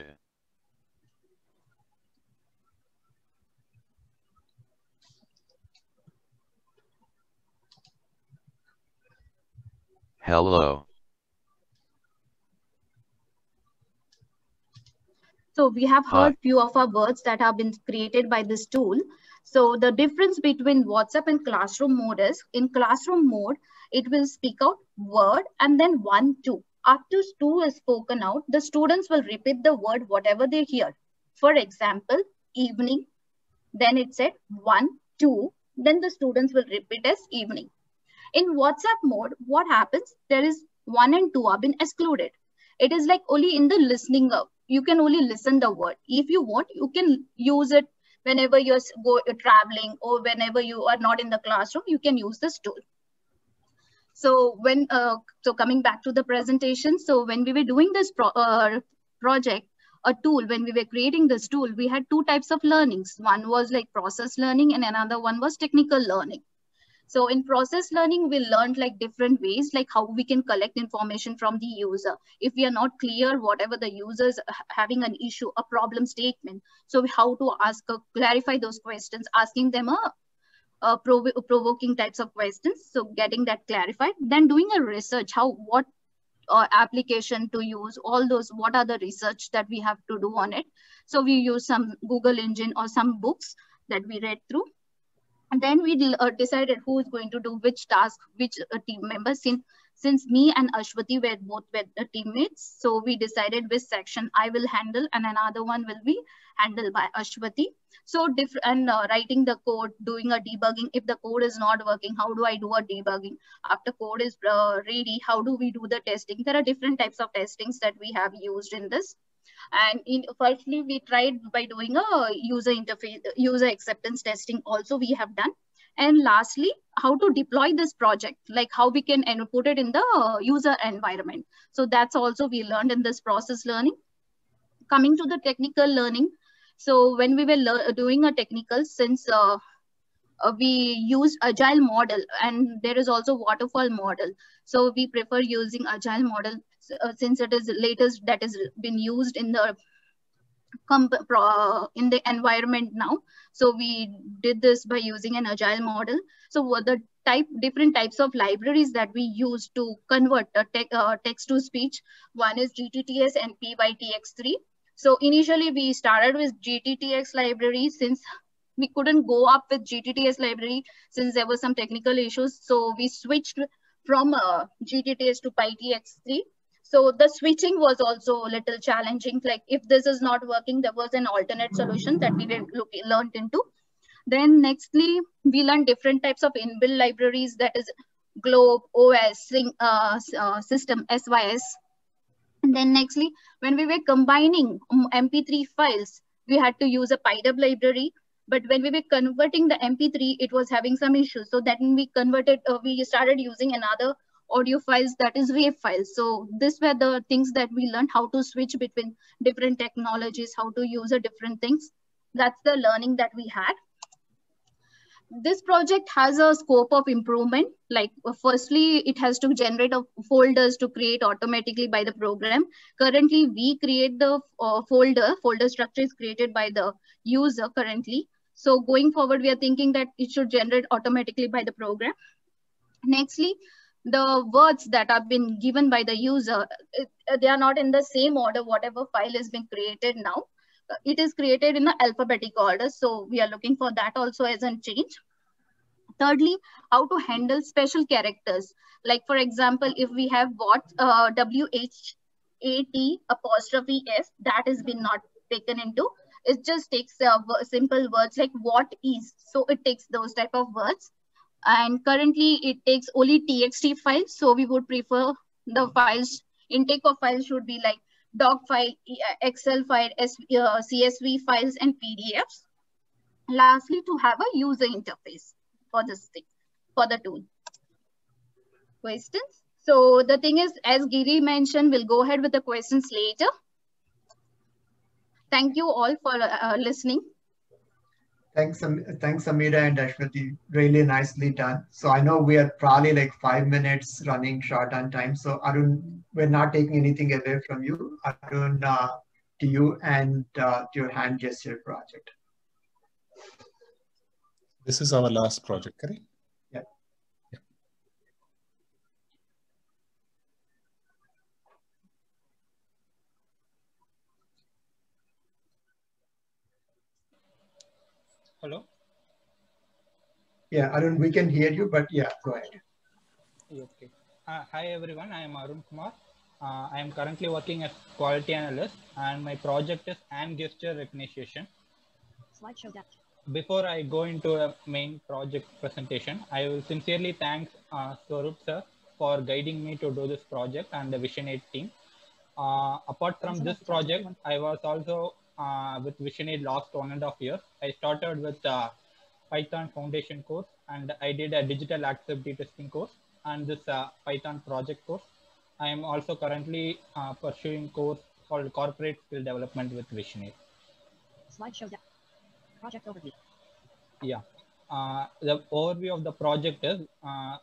Hello. So we have heard few of our words that have been created by this tool. So the difference between WhatsApp and classroom mode is, in classroom mode, it will speak out word and then 1, 2. After 2 is spoken out, the students will repeat the word whatever they hear. For example, evening, then it said 1, 2, then the students will repeat as evening. In WhatsApp mode, what happens? There is 1 and 2 have been excluded. It is like only in the listening up. You can only listen the word. If you want, you can use it whenever you're traveling or whenever you are not in the classroom, you can use this tool. So when so coming back to the presentation, so when we were doing this project, a tool, when we were creating this tool, we had two types of learnings. One was like process learning and another one was technical learning. So in process learning, we learned like different ways, like how we can collect information from the user. If we are not clear, whatever the user is having an issue, a problem statement. So how to ask, clarify those questions, asking them provoking types of questions. So getting that clarified, then doing a research, what application to use, all those, what are the research that we have to do on it. So we use some Google engine or some books that we read through. And then we decided who is going to do which task, which team members. Since me and Ashwati were both teammates, so we decided which section I will handle and another one will be handled by Ashwati. So writing the code, doing a debugging. If the code is not working, how do I do a debugging? After code is ready, how do we do the testing? There are different types of testings that we have used in this. And firstly, we tried by doing a user interface, user acceptance testing also we have done. And lastly, how to deploy this project, like how we can put it in the user environment. So that's also we learned in this process learning. Coming to the technical learning. So when we were doing a technical, since we use agile model and there is also waterfall model. So we prefer using agile model since it is latest that has been used in the environment now. So we did this by using an agile model. So what the different types of libraries that we use to convert text to speech. One is GTTS and PyTX3. So initially we started with GTTX library since we couldn't go up with GTTS library since there were some technical issues. So we switched from GTTS to PyTX3. So the switching was also a little challenging. Like if this is not working, there was an alternate solution that we learned into. Then nextly, we learned different types of inbuilt libraries, that is Globe, OS, System, SYS. And then nextly, when we were combining MP3 files, we had to use a PyDub library. But when we were converting the MP3, it was having some issues. So then we converted, we started using another audio files, that is WAV files. So these were the things that we learned, how to switch between different technologies, how to use different things. That's the learning that we had. This project has a scope of improvement. Like firstly, it has to generate folders to create automatically by the program. Currently, we create the folder structure is created by the user currently. So going forward, we are thinking that it should generate automatically by the program. Nextly, the words that have been given by the user, they are not in the same order, whatever file has been created now. It is created in an alphabetic order. So we are looking for that also as a change. Thirdly, how to handle special characters. Like for example, if we have what WHAT apostrophe S, that has been not taken into. It just takes simple words like what is. So it takes those type of words. And currently it takes only TXT files. So we would prefer the files, intake of files should be like doc file, Excel file, CSV files, and PDFs. Lastly, to have a user interface for this thing, for the tool. Questions? So the thing is, as Giri mentioned, we'll go ahead with the questions later. Thank you all for listening. Thanks, Amira and Ashwati. Really nicely done. So I know we are probably like 5 minutes running short on time. So Arun, we're not taking anything away from you. Arun, to you and to your hand gesture project. This is our last project, correct? Yeah. Yeah. Hello? Yeah, Arun, we can hear you, but yeah, go ahead. Okay. Hi, everyone. I am Arun Kumar. I am currently working as quality analyst, and my project is hand gesture recognition. Slideshow depth. Before I go into a main project presentation, I will sincerely thank Swarup sir for guiding me to do this project and the Vision 8 team. Apart from this project, I was also with Vision 8 last 1.5 years. I started with Python foundation course, and I did a digital accessibility testing course and this Python project course. I am also currently pursuing course called corporate skill development with Vision 8. Slideshow depth. Project overview. Yeah. The overview of the project is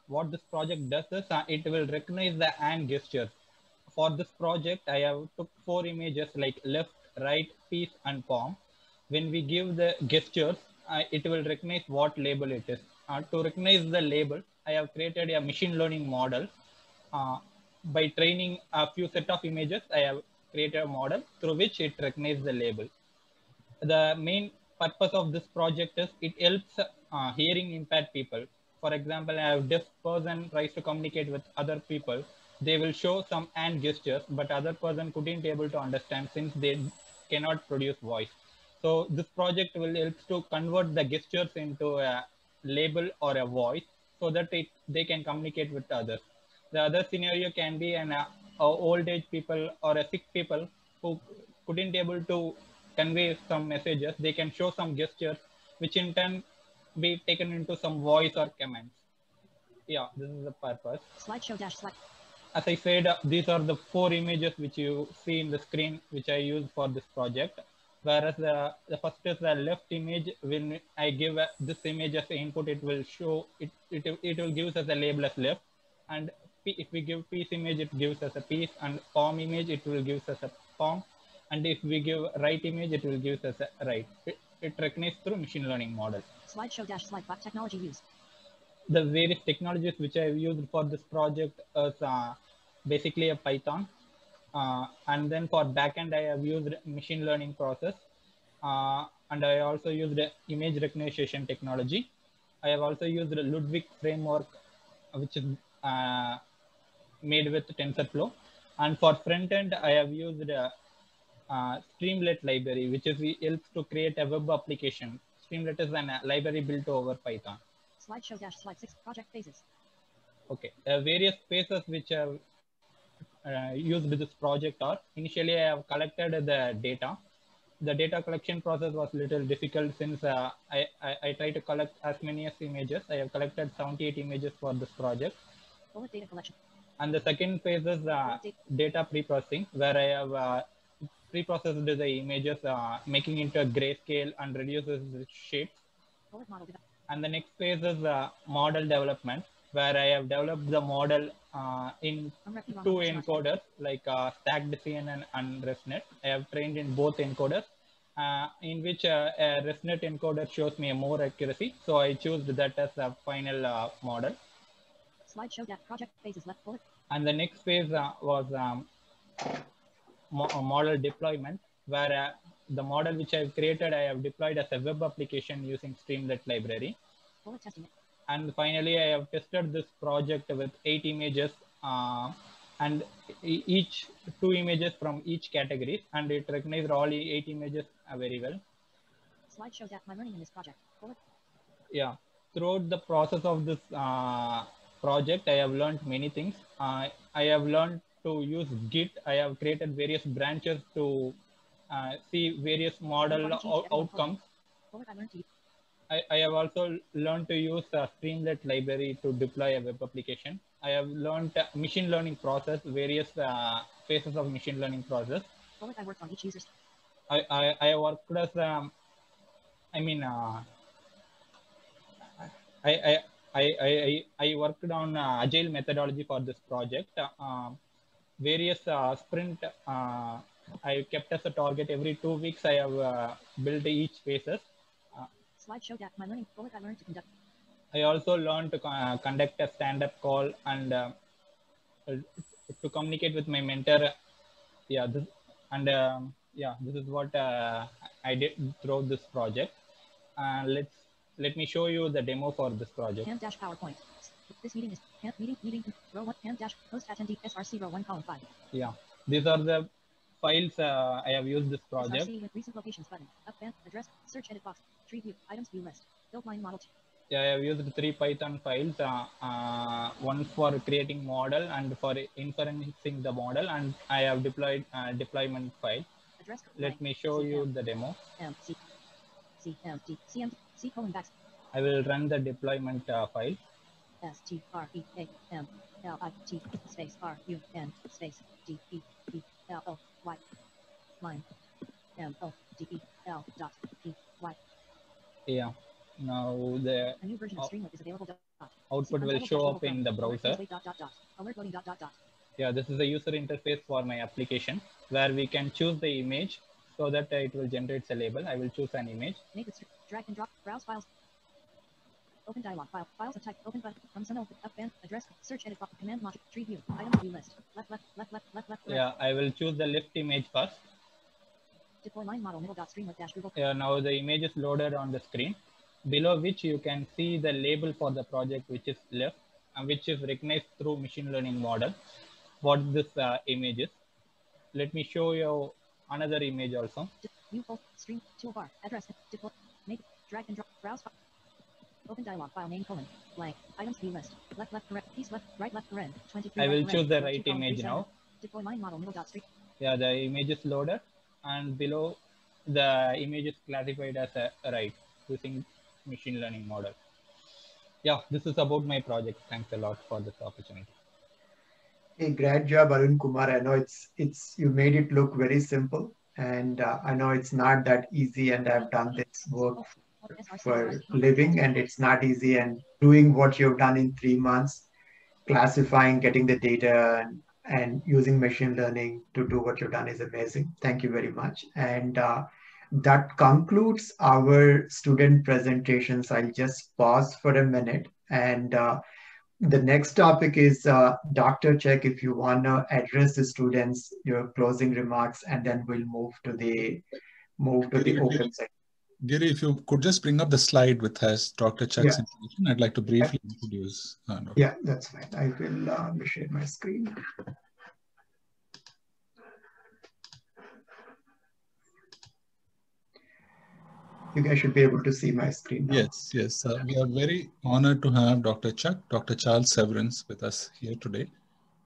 what this project does is it will recognize the hand gestures. For this project, I have took 4 images like left, right, peace, and palm. When we give the gestures, it will recognize what label it is. To recognize the label, I have created a machine learning model. By training a few set of images, I have created a model through which it recognizes the label. The main purpose of this project is it helps hearing impaired people. For example, a deaf person tries to communicate with other people. They will show some hand gestures, but other person couldn't able to understand since they cannot produce voice. So this project will help to convert the gestures into a label or a voice so that they can communicate with others. The other scenario can be an old age people or a sick people who couldn't able to convey some messages. They can show some gestures, which in turn be taken into some voice or comments. Yeah, this is the purpose. Slideshow dash slide. As I said, these are the 4 images which you see in the screen, which I used for this project. Whereas the first is the left image. When I give this image as input, it will show it will give us a label as left. And if we give piece image, it gives us a piece, and palm image, it will give us a palm. And if we give right image, it will give us a right. It recognizes through machine learning model. Slideshow dash slide. What technology used? The various technologies which I have used for this project is basically a Python. And then for backend, I have used machine learning process. And I also used image recognition technology. I have also used the Ludwig framework, which is made with TensorFlow. And for front end, I have used Streamlit library, which is helps to create a web application. Streamlit is a library built over Python. Slideshow dash slide 6 project phases. Okay, various phases which have used this project are initially I have collected the data. The data collection process was a little difficult since I tried to collect as many as images. I have collected 78 images for this project. Bullet data collection. And the second phase is data pre-processing, where I have pre-processed the images, making into a grayscale and reduces the shapes. Bullet model. And the next phase is model development, where I have developed the model in 2 encoders like stacked CNN and ResNet. I have trained in both encoders, in which a ResNet encoder shows me a more accuracy. So I choose that as the final model. Slideshow that project phases left bullet. And the next phase was model deployment, where the model which I've created, I have deployed as a web application using Streamlit library. Bullet testing it. And finally, I have tested this project with 8 images and each 2 images from each category, and it recognized all 8 images very well. Slideshow that my learning in this project. Bullet. Yeah, throughout the process of this project, I have learned many things. I have learned to use Git. I have created various branches to see various model outcomes. I have also learned to use Streamlit library to deploy a web application. I have learned machine learning process, various phases of machine learning process. I worked on each user's. I worked as I worked on agile methodology for this project. Various sprint I kept as a target every 2 weeks. I have built each phases. Slideshow that my learning. Bullet I learned to conduct. I also learned to conduct a stand-up call and to communicate with my mentor. Yeah, this is what I did throughout this project. Let me show you the demo for this project. Hand dash PowerPoint. This meeting is meeting row 1 hand dash host attendee SRC row 1 column 5. Yeah, these are the files I have used this project. SRC with recent locations button. Up band address search edit box tree view items view list build line model. Yeah, I have used 3 Python files. One for creating model and for inferencing the model, and I have deployed deployment file. Address Let me show you the demo. C colon back. I will run the deployment file. STREAMLIT space RUN space DEPLY line MODEL dot PY. Yeah. Now the a new version of Streamlit is available. Output will show up in the browser. Alert loading dot. Yeah, this is the user interface for my application where we can choose the image so that it will generate a label. I will choose an image. Make it drag and drop. Browse files. Open dialog file. Files of type. Open button. From some open up band address. Search edit box. Command module. Tree view. Item view list. Left. Yeah, I will choose the left image first. Deploy line model middle dot streamlit dash Google. Now the image is loaded on the screen, below which you can see the label for the project, which is left, and which is recognized through machine learning model. What this image is. Let me show you another image also. View full stream toolbar address deploy make drag and drop browse file. Open dialog file name colon blank items view list left correct piece left right 23. I will choose the right image now. Deploy line model middle dot stream. Yeah, the image is loaded, and below the image is classified as a right using machine learning model. Yeah, this is about my project. Thanks a lot for this opportunity. Hey, great job, Arun Kumar. I know it's you made it look very simple, and I know it's not that easy. And I've done this work for a living, and it's not easy. And doing what you've done in 3 months, classifying, getting the data, and using machine learning to do what you've done is amazing. Thank you very much. And that concludes our student presentations. I'll just pause for a minute, and the next topic is Dr. Check, if you want to address the students, your closing remarks, and then we'll move to the open section. Giri, if you could just bring up the slide with us, Dr. Chuck's information, I'd like to briefly introduce. Yeah, that's fine. I will share my screen. You guys should be able to see my screen now. Yes, yes. We are very honored to have Dr. Chuck, Dr. Charles Severance with us here today.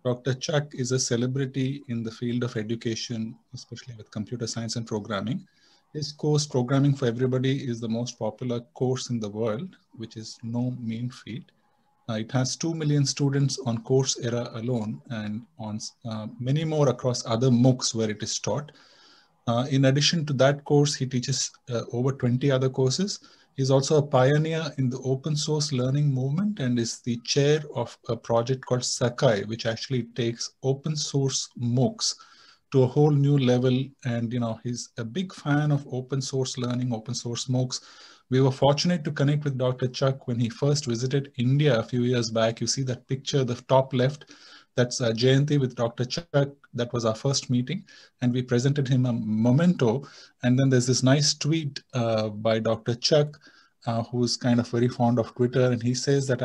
Dr. Chuck is a celebrity in the field of education, especially with computer science and programming. His course, Programming for Everybody, is the most popular course in the world, which is no mean feat. It has 2 million students on Coursera alone, and on many more across other MOOCs where it is taught. In addition to that course, he teaches over 20 other courses. He's also a pioneer in the open source learning movement and is the chair of a project called Sakai, which actually takes open source MOOCs to a whole new level. And he's a big fan of open source learning, open source MOOCs. We were fortunate to connect with Dr. Chuck when he first visited India a few years back. You see that picture, the top left. That's Jayanti with Dr. Chuck. That was our first meeting, and we presented him a memento. And then there's this nice tweet by Dr. Chuck, who's kind of very fond of Twitter, and he says that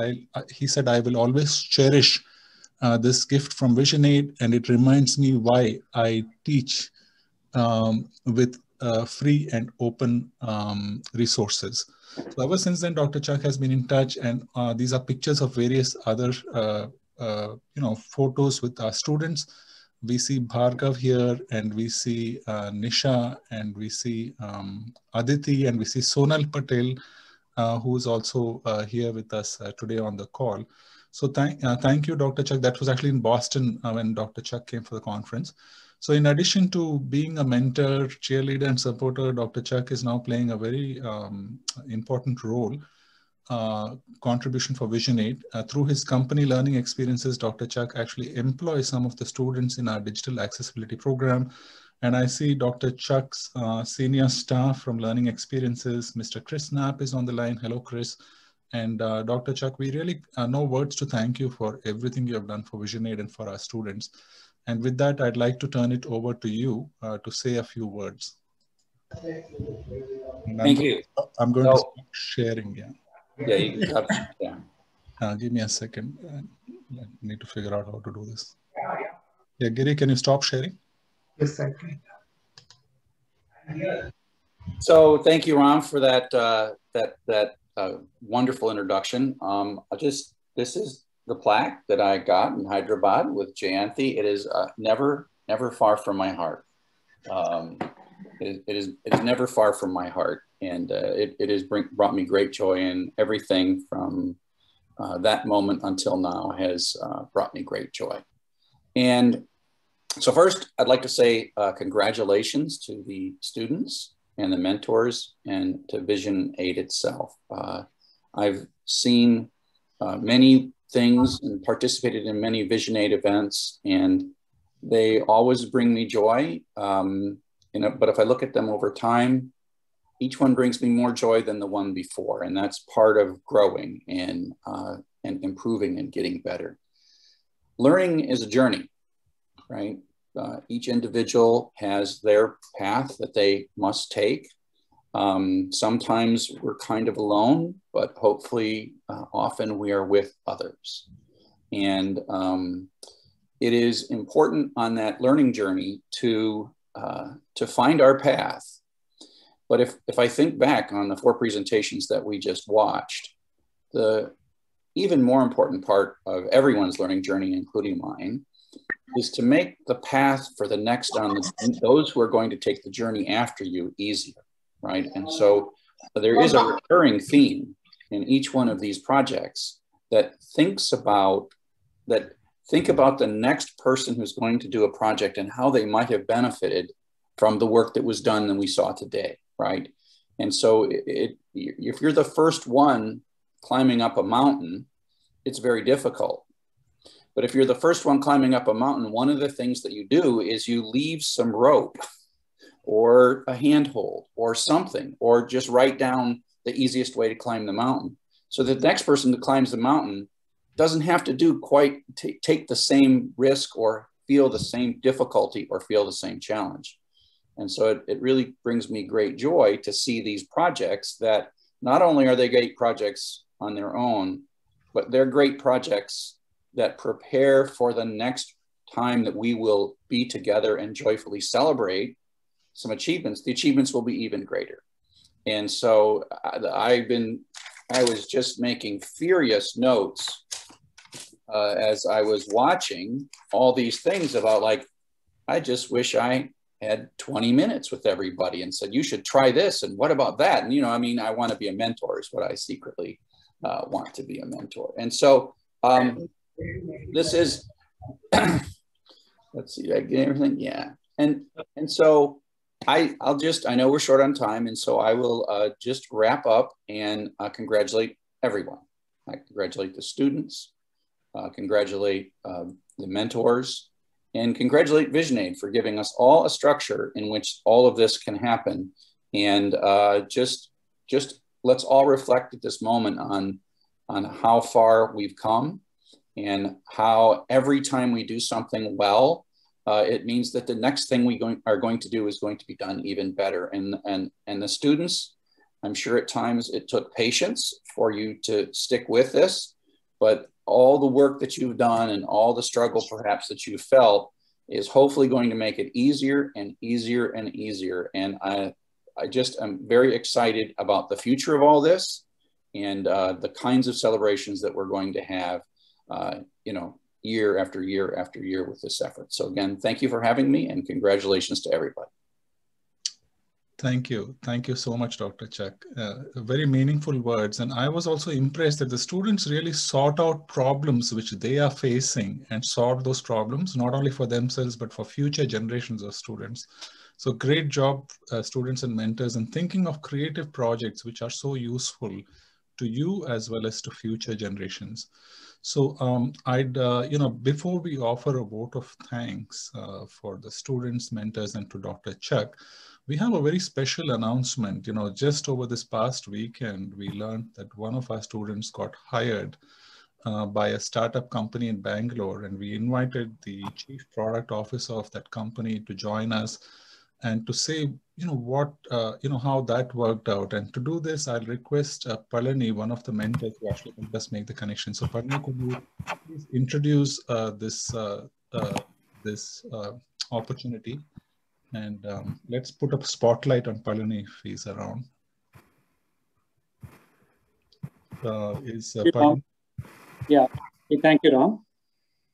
he said, "I will always cherish this gift from VisionAid, and it reminds me why I teach with free and open resources." So ever since then, Dr. Chuck has been in touch, and these are pictures of various other photos with our students. We see Bhargav here, and we see Nisha, and we see Aditi, and we see Sonal Patel, who's also here with us today on the call. So thank you, Dr. Chuck. That was actually in Boston when Dr. Chuck came for the conference. So in addition to being a mentor, cheerleader, and supporter, Dr. Chuck is now playing a very important role. Contribution for VisionAid. Through his company learning experiences, Dr. Chuck actually employs some of the students in our digital accessibility program. And I see Dr. Chuck's senior staff from learning experiences. Mr. Chris Knapp is on the line. Hello, Chris. And Dr. Chuck, we really no words to thank you for everything you have done for VisionAid and for our students. And with that, I'd like to turn it over to you to say a few words. Thank you. I'm going to stop sharing, yeah. Yeah, you can stop. Yeah. Give me a second. I need to figure out how to do this. Yeah, Giri, can you stop sharing? Yes, I can. So thank you, Ram, for that wonderful introduction. This is the plaque that I got in Hyderabad with Jayanti. It is never far from my heart. It is never far from my heart. And it has brought me great joy, and everything from that moment until now has brought me great joy. And so first, I'd like to say congratulations to the students and the mentors and to VisionAid itself. I've seen many things and participated in many VisionAid events, and they always bring me joy. But if I look at them over time, each one brings me more joy than the one before. And that's part of growing and improving and getting better. Learning is a journey, right? each individual has their path that they must take. Sometimes we're kind of alone, but hopefully often we are with others. And it is important on that learning journey to find our path. But if I think back on the 4 presentations that we just watched, the even more important part of everyone's learning journey, including mine, is to make the path for the next those who are going to take the journey after you easier, right? And so there is a recurring theme in each one of these projects that think about the next person who's going to do a project and how they might have benefited from the work that was done that we saw today, right? And so if you're the first one climbing up a mountain, it's very difficult. But if you're the first one climbing up a mountain, one of the things that you do is you leave some rope or a handhold or something, or just write down the easiest way to climb the mountain. So the next person that climbs the mountain doesn't have to do take the same risk or feel the same difficulty or feel the same challenge. And so it really brings me great joy to see these projects that not only are they great projects on their own, but they're great projects that prepare for the next time that we will be together and joyfully celebrate some achievements. The achievements will be even greater. And so I was just making furious notes as I was watching all these things about, like, I just wish I had 20 minutes with everybody and said, you should try this. And what about that? And, you know, I mean, I want to be a mentor is what I secretly want to be a mentor. And so this is, let's see, did I get everything? Yeah. And so I know we're short on time. And so I will just wrap up and congratulate everyone. I congratulate the students, congratulate the mentors, and congratulate VisionAid for giving us all a structure in which all of this can happen. And just let's all reflect at this moment on how far we've come and how every time we do something well, it means that the next thing we are going to do is going to be done even better. And the students, I'm sure at times it took patience for you to stick with this, but all the work that you've done and all the struggle perhaps that you felt is hopefully going to make it easier and easier and easier. And I just am very excited about the future of all this and the kinds of celebrations that we're going to have, you know, year after year after year with this effort. So again, thank you for having me and congratulations to everybody. Thank you. Thank you so much, Dr. Chuck. Very meaningful words. And I was also impressed that the students really sought out problems which they are facing and solved those problems, not only for themselves, but for future generations of students. So great job, students and mentors, in thinking of creative projects which are so useful to you as well as to future generations. So you know, before we offer a vote of thanks for the students, mentors, and to Dr. Chuck, we have a very special announcement. You know, just over this past weekend, we learned that one of our students got hired by a startup company in Bangalore, and we invited the chief product officer of that company to join us and to say, you know, what, you know, how that worked out. And to do this, I'll request Palani, one of the mentors, to actually help us make the connection. So Palani, could you please introduce this opportunity? And let's put a spotlight on Palani if he's around. Palani? Yeah, thank you, Ram.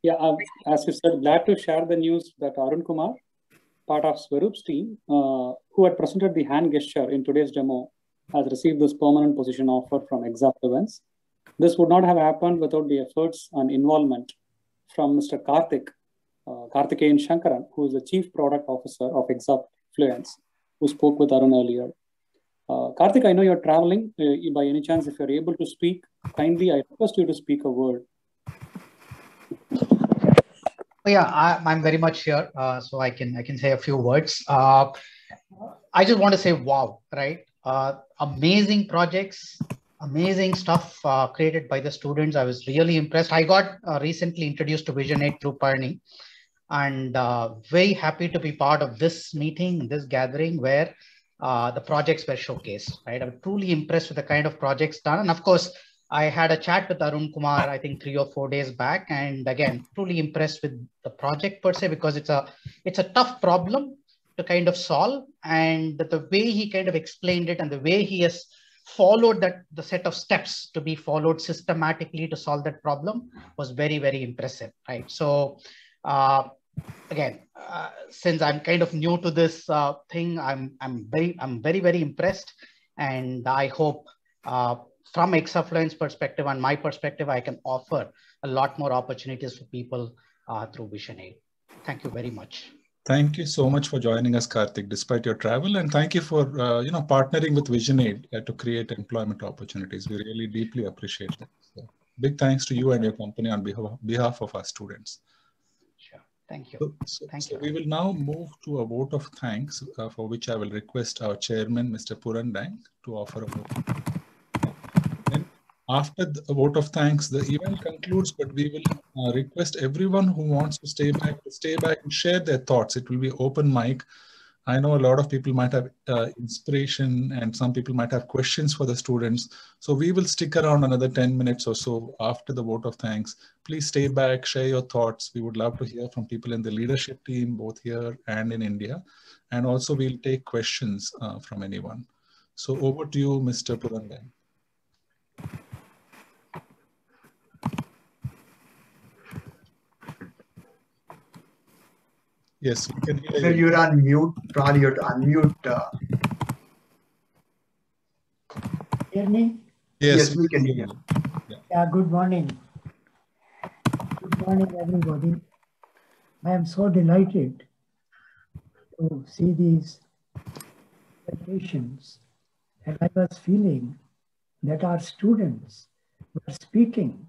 Yeah, as you said, glad to share the news that Arun Kumar, part of Swarup's team, who had presented the hand gesture in today's demo, has received this permanent position offer from Severance. This would not have happened without the efforts and involvement from Mr. Karthikeyan Shankaran, who is the Chief Product Officer of Fluence, who spoke with Arun earlier. Karthik, I know you're traveling. By any chance, if you're able to speak, kindly, I request you to speak a word. Yeah, I'm very much here, so I can say a few words. I just want to say, wow, right? Amazing projects, amazing stuff created by the students. I was really impressed. I got recently introduced to VisionAid through Parni. and very happy to be part of this meeting, this gathering where the projects were showcased, right? I'm truly impressed with the kind of projects done. And of course, I had a chat with Arun Kumar, I think 3 or 4 days back. And again, truly impressed with the project per se, because it's a tough problem to kind of solve. And the way he kind of explained it and the way he has followed the set of steps to be followed systematically to solve that problem was very, very impressive, right? So again, since I'm kind of new to this thing, I'm very, very impressed. And I hope from Exafluence perspective and my perspective, I can offer a lot more opportunities for people through VisionAid. Thank you very much. Thank you so much for joining us, Karthik, despite your travel, and thank you for partnering with VisionAid to create employment opportunities. We really deeply appreciate that. So, big thanks to you and your company on behalf of our students. Sure, thank you. So we will now move to a vote of thanks, for which I will request our chairman, Mr. Purandang, to offer a vote. After the vote of thanks, the event concludes, but we will request everyone who wants to stay back and share their thoughts. It will be open mic. I know a lot of people might have inspiration and some people might have questions for the students. So we will stick around another 10 minutes or so after the vote of thanks. Please stay back, share your thoughts. We would love to hear from people in the leadership team, both here and in India. And also we'll take questions from anyone. So over to you, Mr. Purandang. Yes, we can hear you. You're on mute. Probably you have to unmute. Hear me? Yes, we can hear. Yeah, good morning. Good morning, everybody. I am so delighted to see these presentations. And I was feeling that our students were speaking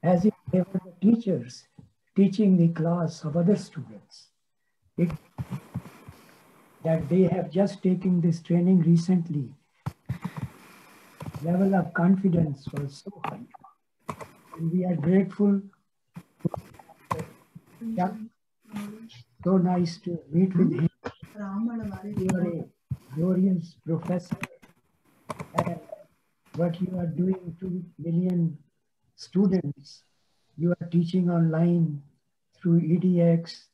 as if they were the teachers teaching the class of other students. That they have just taken this training recently. Level of confidence was so high. And we are grateful. Yeah. So nice to meet with him. You are a glorious professor. And what you are doing to 2 million students, you are teaching online through EDX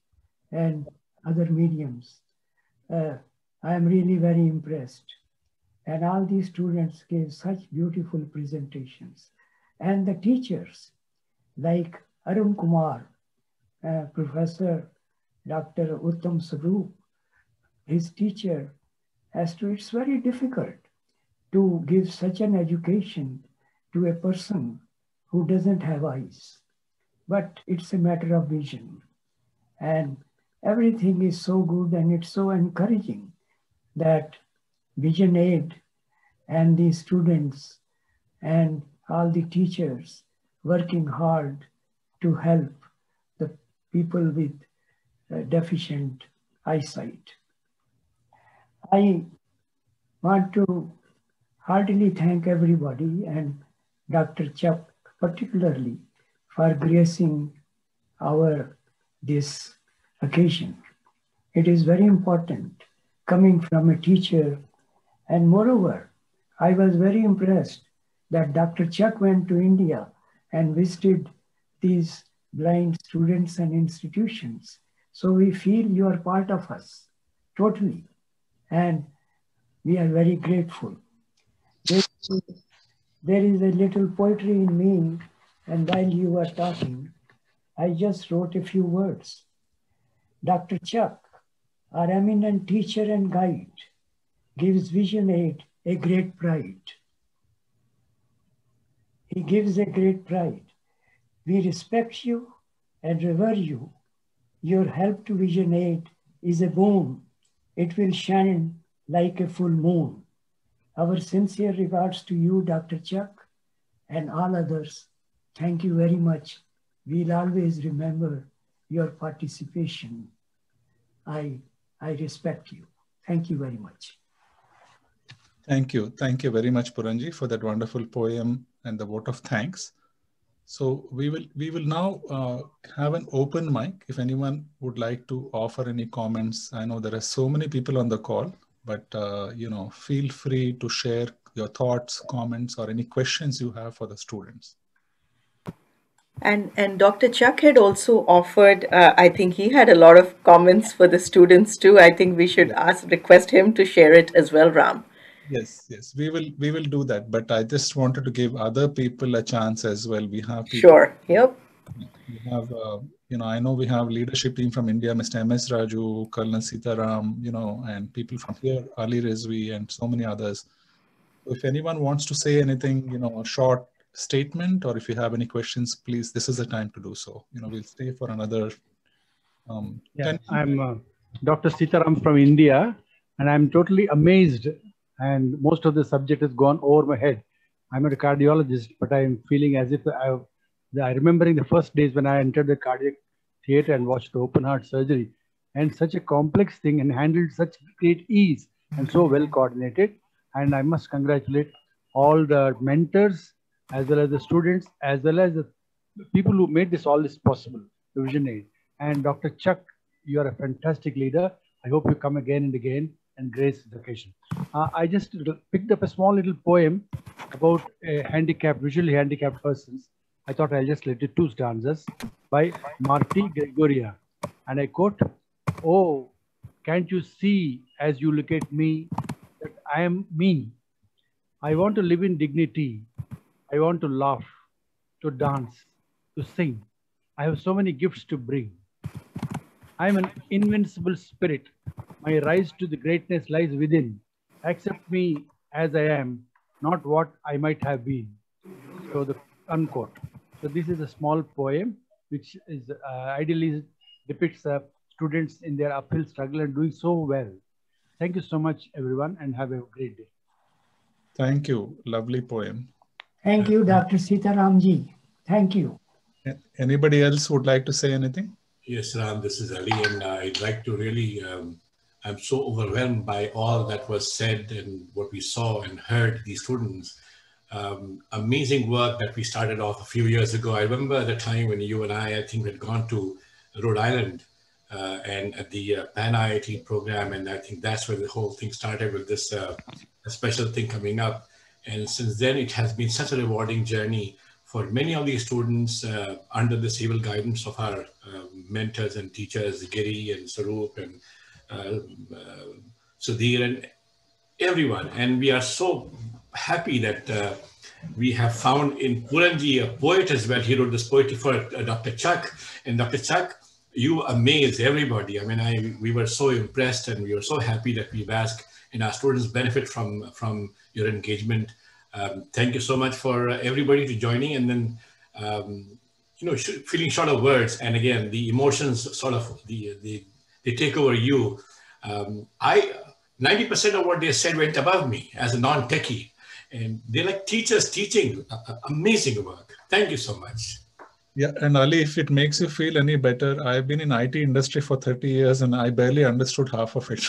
and other mediums. I am really very impressed. And all these students gave such beautiful presentations. And the teachers, like Arun Kumar, Professor Dr. Uttam Swarup, his teacher, it's very difficult to give such an education to a person who doesn't have eyes. But it's a matter of vision. And everything is so good and it's so encouraging that VisionAid and the students and all the teachers working hard to help the people with deficient eyesight. I want to heartily thank everybody and Dr. Chuck particularly for gracing this occasion. It is very important coming from a teacher, and moreover, I was very impressed that Dr. Chuck went to India and visited these blind students and institutions. So we feel you are part of us, totally. And we are very grateful. There is a little poetry in me, and while you were talking, I just wrote a few words. Dr. Chuck, our eminent teacher and guide, gives VisionAid a great pride. He gives a great pride. We respect you and revere you. Your help to VisionAid is a boon. It will shine like a full moon. Our sincere regards to you, Dr. Chuck, and all others. Thank you very much. We'll always remember your participation. I respect you. Thank you very much. Thank you. Thank you very much, Puranji, for that wonderful poem and the vote of thanks. So we will now have an open mic. If anyone would like to offer any comments, I know there are so many people on the call, but feel free to share your thoughts, comments, or any questions you have for the students. And Dr. Chuck had also offered, I think he had a lot of comments for the students too. I think we should request him to share it as well, Ram. Yes, we will do that. But I just wanted to give other people a chance as well. We have people. Sure. Yep. We have, I know we have leadership team from India, Mr. M.S. Raju, Colonel Sitaram, and people from here, Ali Rizvi, and so many others. So if anyone wants to say anything, a short statement, or if you have any questions, please, this is the time to do so. We'll stay for another 10 I'm Dr. Sitaram from India, and I'm totally amazed, and most of the subject has gone over my head. I'm a cardiologist, but I'm feeling as if I'm remembering the first days when I entered the cardiac theater and watched open heart surgery, and such a complex thing, and handled such great ease and so well coordinated. And I must congratulate all the mentors, as well as the students, as well as the people who made all this possible, the Vision Aid. And Dr. Chuck, you are a fantastic leader. I hope you come again and again and grace the occasion. I just picked up a small little poem about visually handicapped persons. I thought I'll just let it 2 stanzas by Marty Gregoria. And I quote, "Oh, can't you see as you look at me that I am me? I want to live in dignity. I want to laugh, to dance, to sing. I have so many gifts to bring. I am an invincible spirit. My rise to the greatness lies within. Accept me as I am, not what I might have been." So the unquote. So this is a small poem which is ideally depicts students in their uphill struggle and doing so well. Thank you so much, everyone, and have a great day. Thank you. Lovely poem. Thank you, Dr. Sitaramji. Thank you. Anybody else would like to say anything? Yes, Ram, this is Ali, and I'd like to really, I'm so overwhelmed by all that was said and what we saw and heard these students. Amazing work that we started off a few years ago. I remember the time when you and I think, had gone to Rhode Island and at the Pan-IIT program, and I think that's where the whole thing started with this a special thing coming up. And since then, it has been such a rewarding journey for many of these students under the stable guidance of our mentors and teachers, Giri and Sarup and Sudhir and everyone. And we are so happy that we have found in Puranji a poet as well. He wrote this poetry for Dr. Chuck. And Dr. Chuck, you amaze everybody. I mean, we were so impressed, and we were so happy that we've asked, and our students benefit from your engagement. Thank you so much for everybody to joining, and then feeling short of words, and again the emotions sort of they take over you. 90% of what they said went above me as a non-techie, and they're like teachers teaching amazing work. Thank you so much. Yeah, and Ali, if it makes you feel any better, I've been in IT industry for 30 years and I barely understood half of it.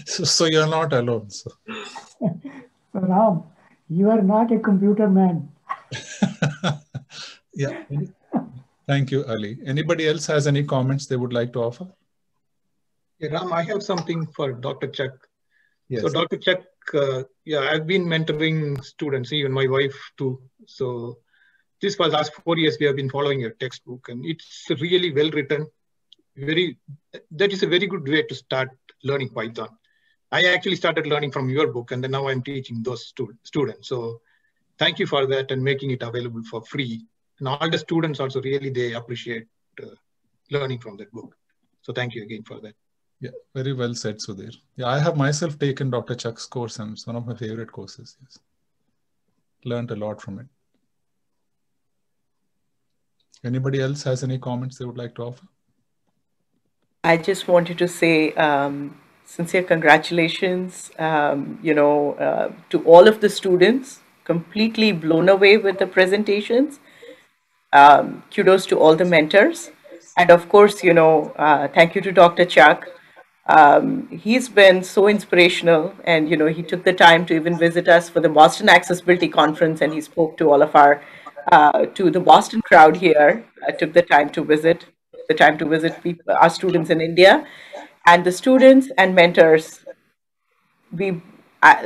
So you're not alone. So. Ram, you are not a computer man. Yeah. Thank you, Ali. Anybody else has any comments they would like to offer? Yeah, Ram, I have something for Dr. Chuck. Yes. So Dr. Chuck, I've been mentoring students, even my wife too. So this for the last 4 years, we have been following your textbook, and it's really well written. That is a very good way to start learning Python. I actually started learning from your book, and then now I'm teaching those students. So thank you for that and making it available for free. And all the students also really, they appreciate learning from that book. So thank you again for that. Yeah, very well said, Sudhir. Yeah, I have myself taken Dr. Chuck's course, and it's one of my favorite courses. Yes. Learned a lot from it. Anybody else has any comments they would like to offer? I just wanted to say sincere congratulations, to all of the students. Completely blown away with the presentations. Kudos to all the mentors. And of course, thank you to Dr. Chuck. He's been so inspirational, and, he took the time to even visit us for the Boston Accessibility Conference, and he spoke to all of our to the Boston crowd here. I took the time to visit people, our students in India, and the students and mentors.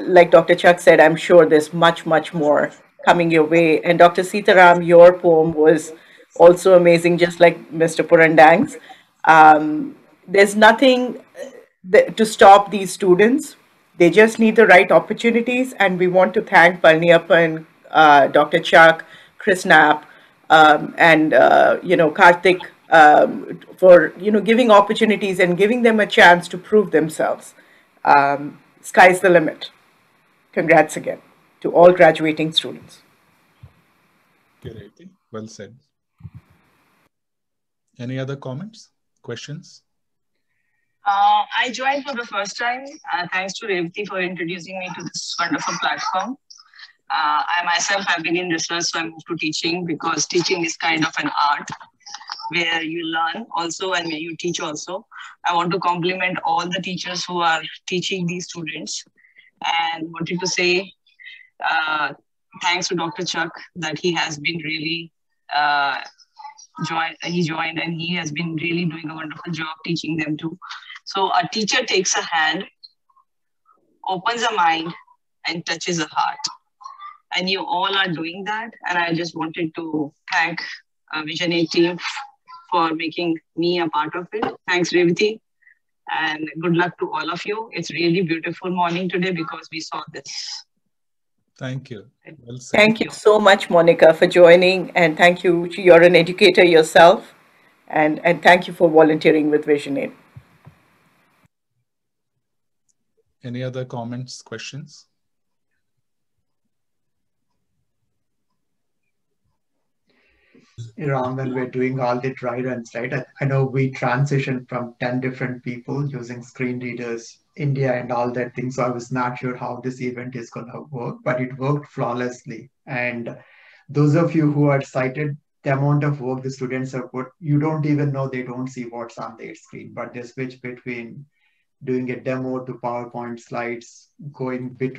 Like Dr. Chuck said, I'm sure there's much, much more coming your way. And Dr. Sitaram, your poem was also amazing, just like Mr. Purandang's. There's nothing to stop these students. They just need the right opportunities. And we want to thank Palniappan, Dr. Chuck, Chris Knapp, and Karthik for giving opportunities and giving them a chance to prove themselves. Sky's the limit. Congrats again to all graduating students. Kirti, well said. Any other comments, questions? I joined for the first time. Thanks to Revati for introducing me to this wonderful platform. I myself have been in research, so I moved to teaching because teaching is kind of an art where you learn also and where you teach also. I want to compliment all the teachers who are teaching these students and wanted to say thanks to Dr. Chuck that he has been really joined and he has been really doing a wonderful job teaching them too. So a teacher takes a hand, opens a mind and touches a heart. And you all are doing that. And I just wanted to thank Vision 8 team for making me a part of it. Thanks, Revati. And good luck to all of you. It's really beautiful morning today because we saw this. Thank you. Well said. Thank you so much, Monica, for joining. And thank you. You're an educator yourself. And thank you for volunteering with Vision 8. Any other comments, questions? Ram, when we're doing all the dry runs, right? I know we transitioned from 10 different people using screen readers, India and all that thing. So I was not sure how this event is going to work, but it worked flawlessly. And those of you who are cited, the amount of work the students have put, you don't even know, they don't see what's on their screen, but they switch between doing a demo to PowerPoint slides,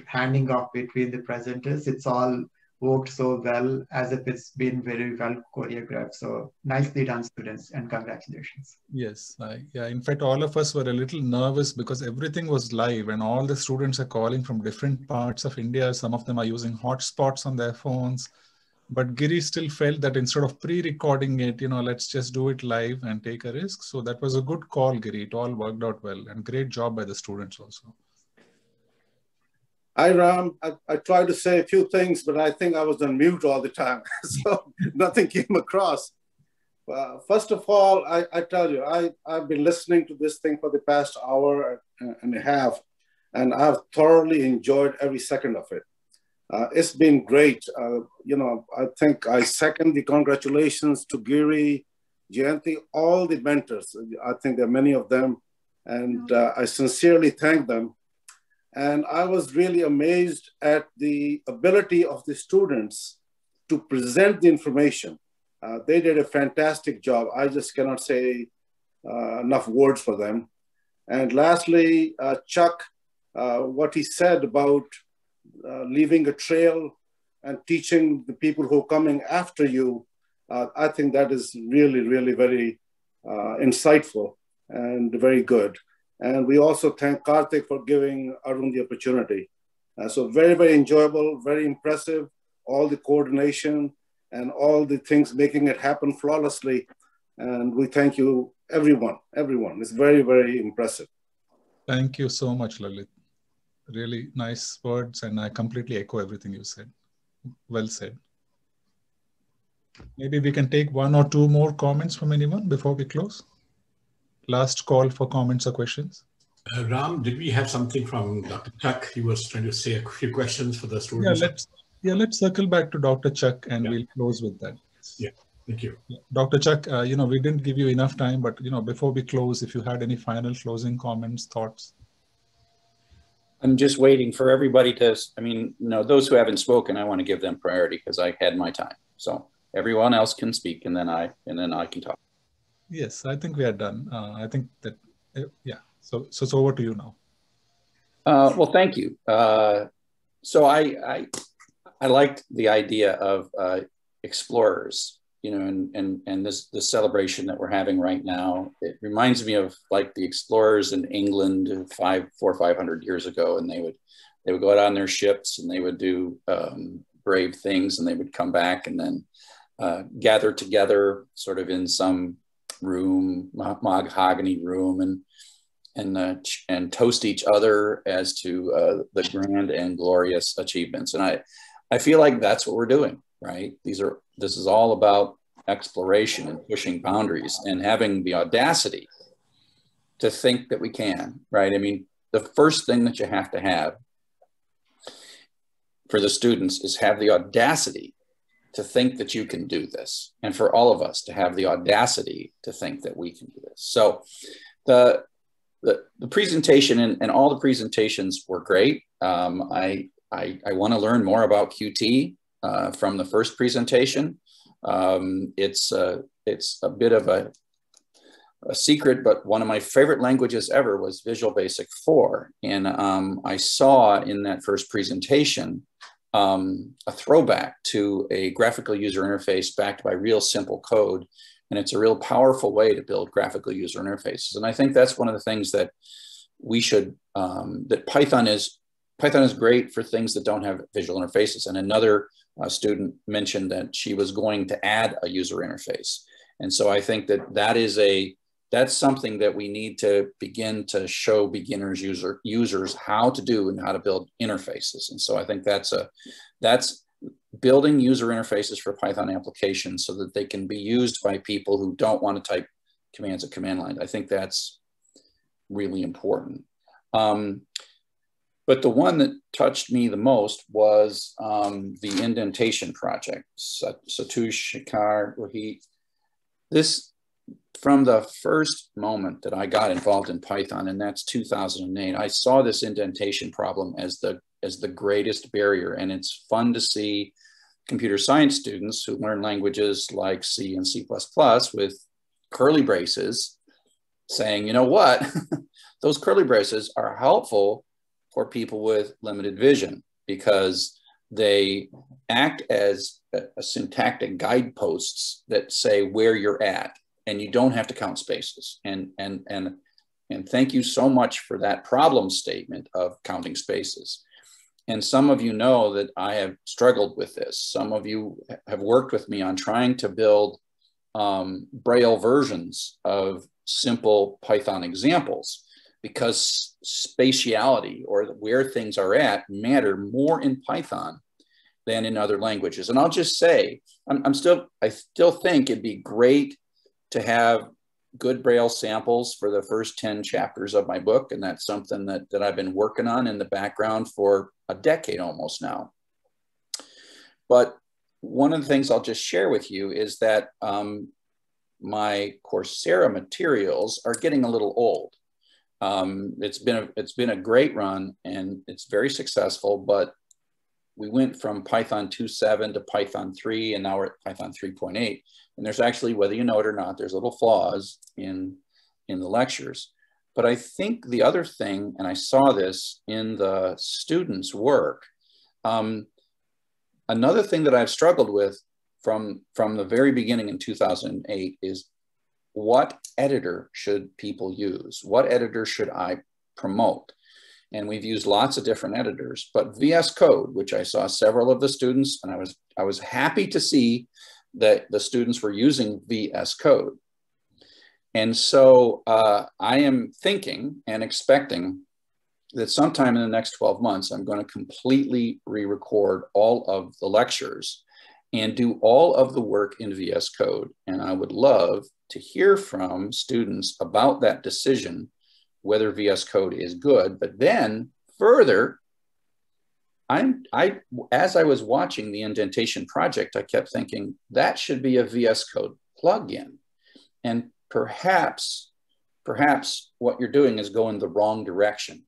handing off between the presenters. It's all worked so well as if it's been very well choreographed. So nicely done, students, and congratulations. Yes, yeah. In fact, all of us were a little nervous because everything was live and all the students are calling from different parts of India. Some of them are using hotspots on their phones. But Giri still felt that instead of pre-recording it, let's just do it live and take a risk. So that was a good call, Giri. It all worked out well and great job by the students also. Hi, Ram. I tried to say a few things, but I think I was on mute all the time. So nothing came across. First of all, I tell you, I've been listening to this thing for the past hour and a half, and I've thoroughly enjoyed every second of it. It's been great. I think I second the congratulations to Giri, Jayanti, all the mentors. I think there are many of them, and I sincerely thank them. And I was really amazed at the ability of the students to present the information. They did a fantastic job. I just cannot say enough words for them. And lastly, Chuck, what he said about leaving a trail and teaching the people who are coming after you, I think that is really, really very insightful and very good. And we also thank Karthik for giving Arun the opportunity. So very, very enjoyable, very impressive, all the coordination and all the things making it happen flawlessly. And we thank you, everyone. It's very, very impressive. Thank you so much, Lalit. Really nice words, and I completely echo everything you said. Well said. Maybe we can take one or two more comments from anyone before we close. Last call for comments or questions. Ram, did we have something from Dr. Chuck? He was trying to say a few questions for the students. Let's circle back to Dr. Chuck and we'll close with that. Yeah, thank you. Dr. Chuck, we didn't give you enough time, but before we close, if you had any final closing comments, thoughts. I'm just waiting for everybody to, those who haven't spoken, I want to give them priority because I had my time. So everyone else can speak and then I can talk. Yes, I think we are done. I think that, yeah. So it's over to you now. Well, thank you. So I liked the idea of explorers, you know, and this celebration that we're having right now, it reminds me of like the explorers in England 400 or 500 years ago, and they would go out on their ships and they would do brave things, and they would come back and then gather together sort of in some room, mahogany room, and toast each other as to the grand and glorious achievements. And I feel like that's what we're doing, right? This is all about exploration and pushing boundaries and having the audacity to think that we can, right? I mean, the first thing that you have to have for the students is have the audacity to think that you can do this. And for all of us to have the audacity to think that we can do this. So the presentation and all the presentations were great. I want to learn more about QT from the first presentation. It's a bit of a secret, but one of my favorite languages ever was Visual Basic 4. And I saw in that first presentation a throwback to a graphical user interface backed by real simple code. And it's a real powerful way to build graphical user interfaces. And I think that's one of the things that we should, that Python is great for things that don't have visual interfaces. And another student mentioned that she was going to add a user interface. And so I think that that's something that we need to begin to show beginners, users how to do and how to build interfaces. And so I think that's building user interfaces for Python applications so that they can be used by people who don't want to type commands at command line. I think that's really important. But the one that touched me the most was the Indentation project. Satush Shekar, from the first moment that I got involved in Python, and that's 2008, I saw this indentation problem as the greatest barrier. And it's fun to see computer science students who learn languages like C and C++ with curly braces saying, you know what, those curly braces are helpful for people with limited vision because they act as a syntactic guideposts that say where you're at, and you don't have to count spaces. And thank you so much for that problem statement of counting spaces. And some of you know that I have struggled with this. Some of you have worked with me on trying to build Braille versions of simple Python examples, because spatiality, or where things are at, matter more in Python than in other languages. And I'll just say, I still think it'd be great to have good Braille samples for the first 10 chapters of my book. And that's something that I've been working on in the background for a decade almost now. But one of the things I'll just share with you is that my Coursera materials are getting a little old. It's been a great run and it's very successful, but we went from Python 2.7 to Python 3, and now we're at Python 3.8. And there's actually, whether you know it or not, there's little flaws in the lectures. But I think the other thing, and I saw this in the students' work, another thing that I've struggled with from the very beginning in 2008 is, what editor should people use? What editor should I promote? And we've used lots of different editors, but VS Code, which I saw several of the students, and I was happy to see that the students were using VS Code. And so I am thinking and expecting that sometime in the next 12 months, I'm going to completely re-record all of the lectures and do all of the work in VS Code. And I would love to hear from students about that decision, whether VS Code is good. But then further, as I was watching the Indentation project, I kept thinking that should be a VS Code plugin. And perhaps what you're doing is going the wrong direction.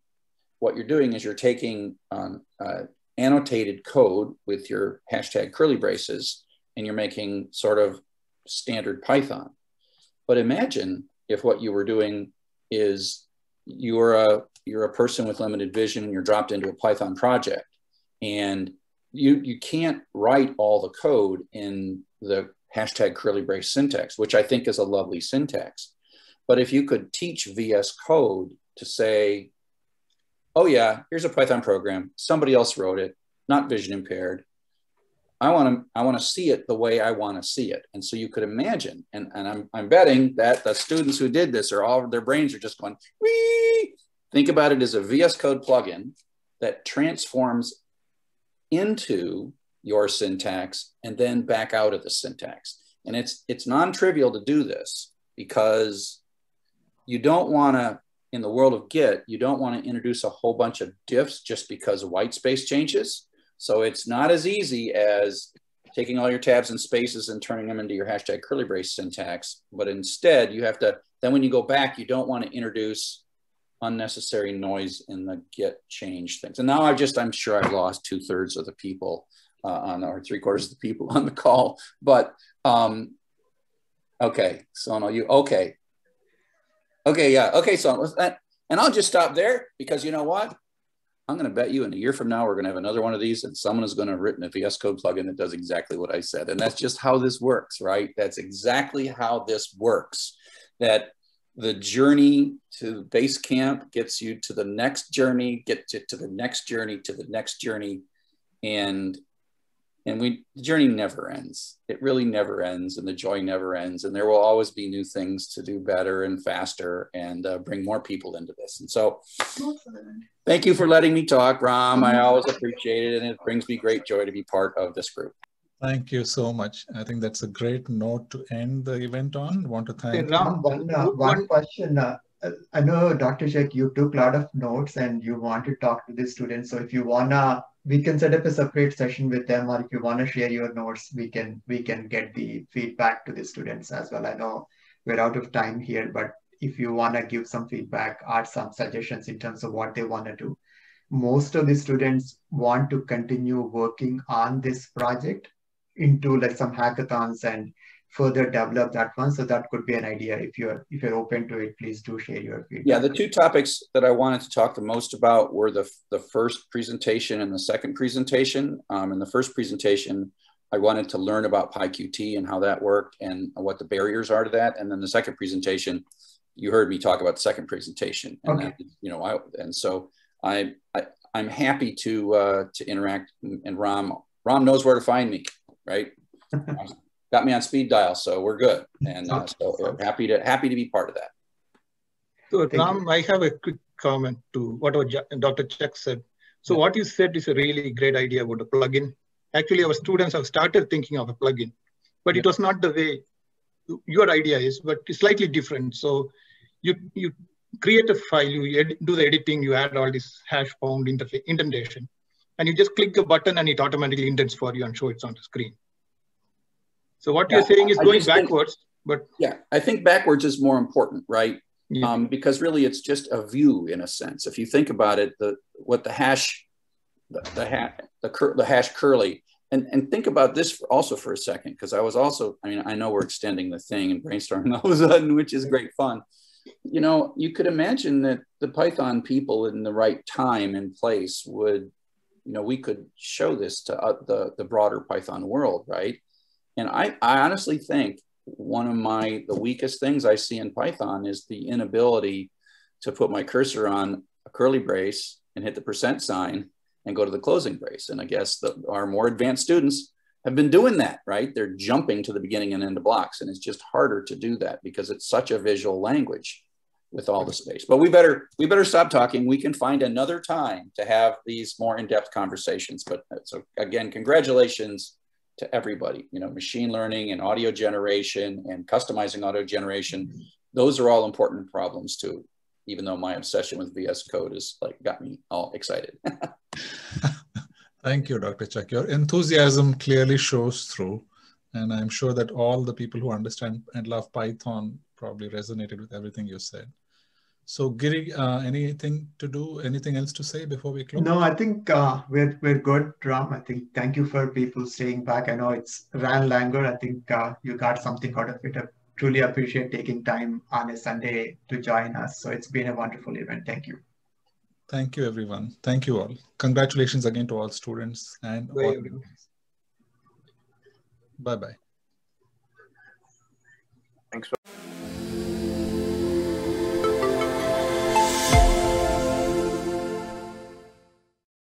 What you're doing is you're taking annotated code with your hashtag curly braces, and you're making sort of standard Python. But imagine if what you were doing is you're a person with limited vision and you're dropped into a Python project, and you can't write all the code in the hashtag curly brace syntax, which I think is a lovely syntax. But if you could teach VS Code to say, oh yeah, here's a Python program, somebody else wrote it, not vision impaired. I want to see it the way I want to see it. And so you could imagine, and I'm betting that the students who did this are all, their brains are just going, wee! Think about it as a VS Code plugin that transforms into your syntax and then back out of the syntax. And it's non-trivial to do this because you don't want to, in the world of Git, you don't want to introduce a whole bunch of diffs just because white space changes. So it's not as easy as taking all your tabs and spaces and turning them into your hashtag curly brace syntax. But instead, you have to, then when you go back, you don't want to introduce unnecessary noise in the Git change things. And now I'm sure I've lost 2/3 of the people or 3/4 of the people on the call. But okay, so no, you, okay. Okay, yeah, okay, so, and I'll just stop there because you know what? I'm going to bet you in a year from now, we're going to have another one of these and someone is going to have written a VS Code plugin that does exactly what I said. And that's just how this works, right? That's exactly how this works. That the journey to base camp gets you to the next journey, gets you to the next journey, to the next journey. And the journey never ends. It really never ends, and the joy never ends. And there will always be new things to do better and faster and bring more people into this. And so thank you for letting me talk, Ram. I always appreciate it. And it brings me great joy to be part of this group. Thank you so much. I think that's a great note to end the event on. I want to thank Ram, one question. I know, Dr. Sheikh, you took a lot of notes and you want to talk to the students. So if you wanna, we can set up a separate session with them, or if you want to share your notes, we can get the feedback to the students as well. I know we're out of time here, but if you want to give some feedback or some suggestions in terms of what they want to do. Most of the students want to continue working on this project into like some hackathons and further develop that one. So that could be an idea. If you're open to it, please do share your feedback. Yeah, the two topics that I wanted to talk the most about were the first presentation and the second presentation. In the first presentation, I wanted to learn about PyQt and how that worked and what the barriers are to that. And then the second presentation, you heard me talk about the second presentation. And okay. That, so I'm happy to interact. And Ram knows where to find me, right? Got me on speed dial, so we're good. And so happy to be part of that. So Ram, I have a quick comment to what Dr. Chuck said. So what you said is a really great idea about a plugin. Actually, our students have started thinking of a plugin, but it was not the way your idea is, but it's slightly different. So you create a file, you do the editing, you add all this hash bound indentation, and you just click a button and it automatically indents for you and show it on the screen. So what you're saying is going backwards, but yeah, I think backwards is more important, right? Yeah. Because really it's just a view in a sense. If you think about it, the hash curly, and think about this also for a second, because I know we're extending the thing and brainstorming all of a sudden, which is great fun. You could imagine that the Python people in the right time and place would, we could show this to the broader Python world, right? And I honestly think one of the weakest things I see in Python is the inability to put my cursor on a curly brace and hit the % and go to the closing brace. And I guess our more advanced students have been doing that, right? They're jumping to the beginning and end of blocks. And it's just harder to do that because it's such a visual language with all the space. But we better stop talking. We can find another time to have these more in-depth conversations. But so again, congratulations to everybody. Machine learning and audio generation and customizing audio generation, those are all important problems too, even though my obsession with VS Code is got me all excited. Thank you, Dr. Chuck. Your enthusiasm clearly shows through, and I'm sure that all the people who understand and love Python probably resonated with everything you said. So Giri, anything else to say before we close? No, I think we're good, Ram. I think thank you for people staying back. I know it's ran longer. I think you got something out of it. I truly appreciate taking time on a Sunday to join us. So it's been a wonderful event. Thank you. Thank you, everyone. Thank you all. Congratulations again to all students and Bye, all. everyone. Bye-bye.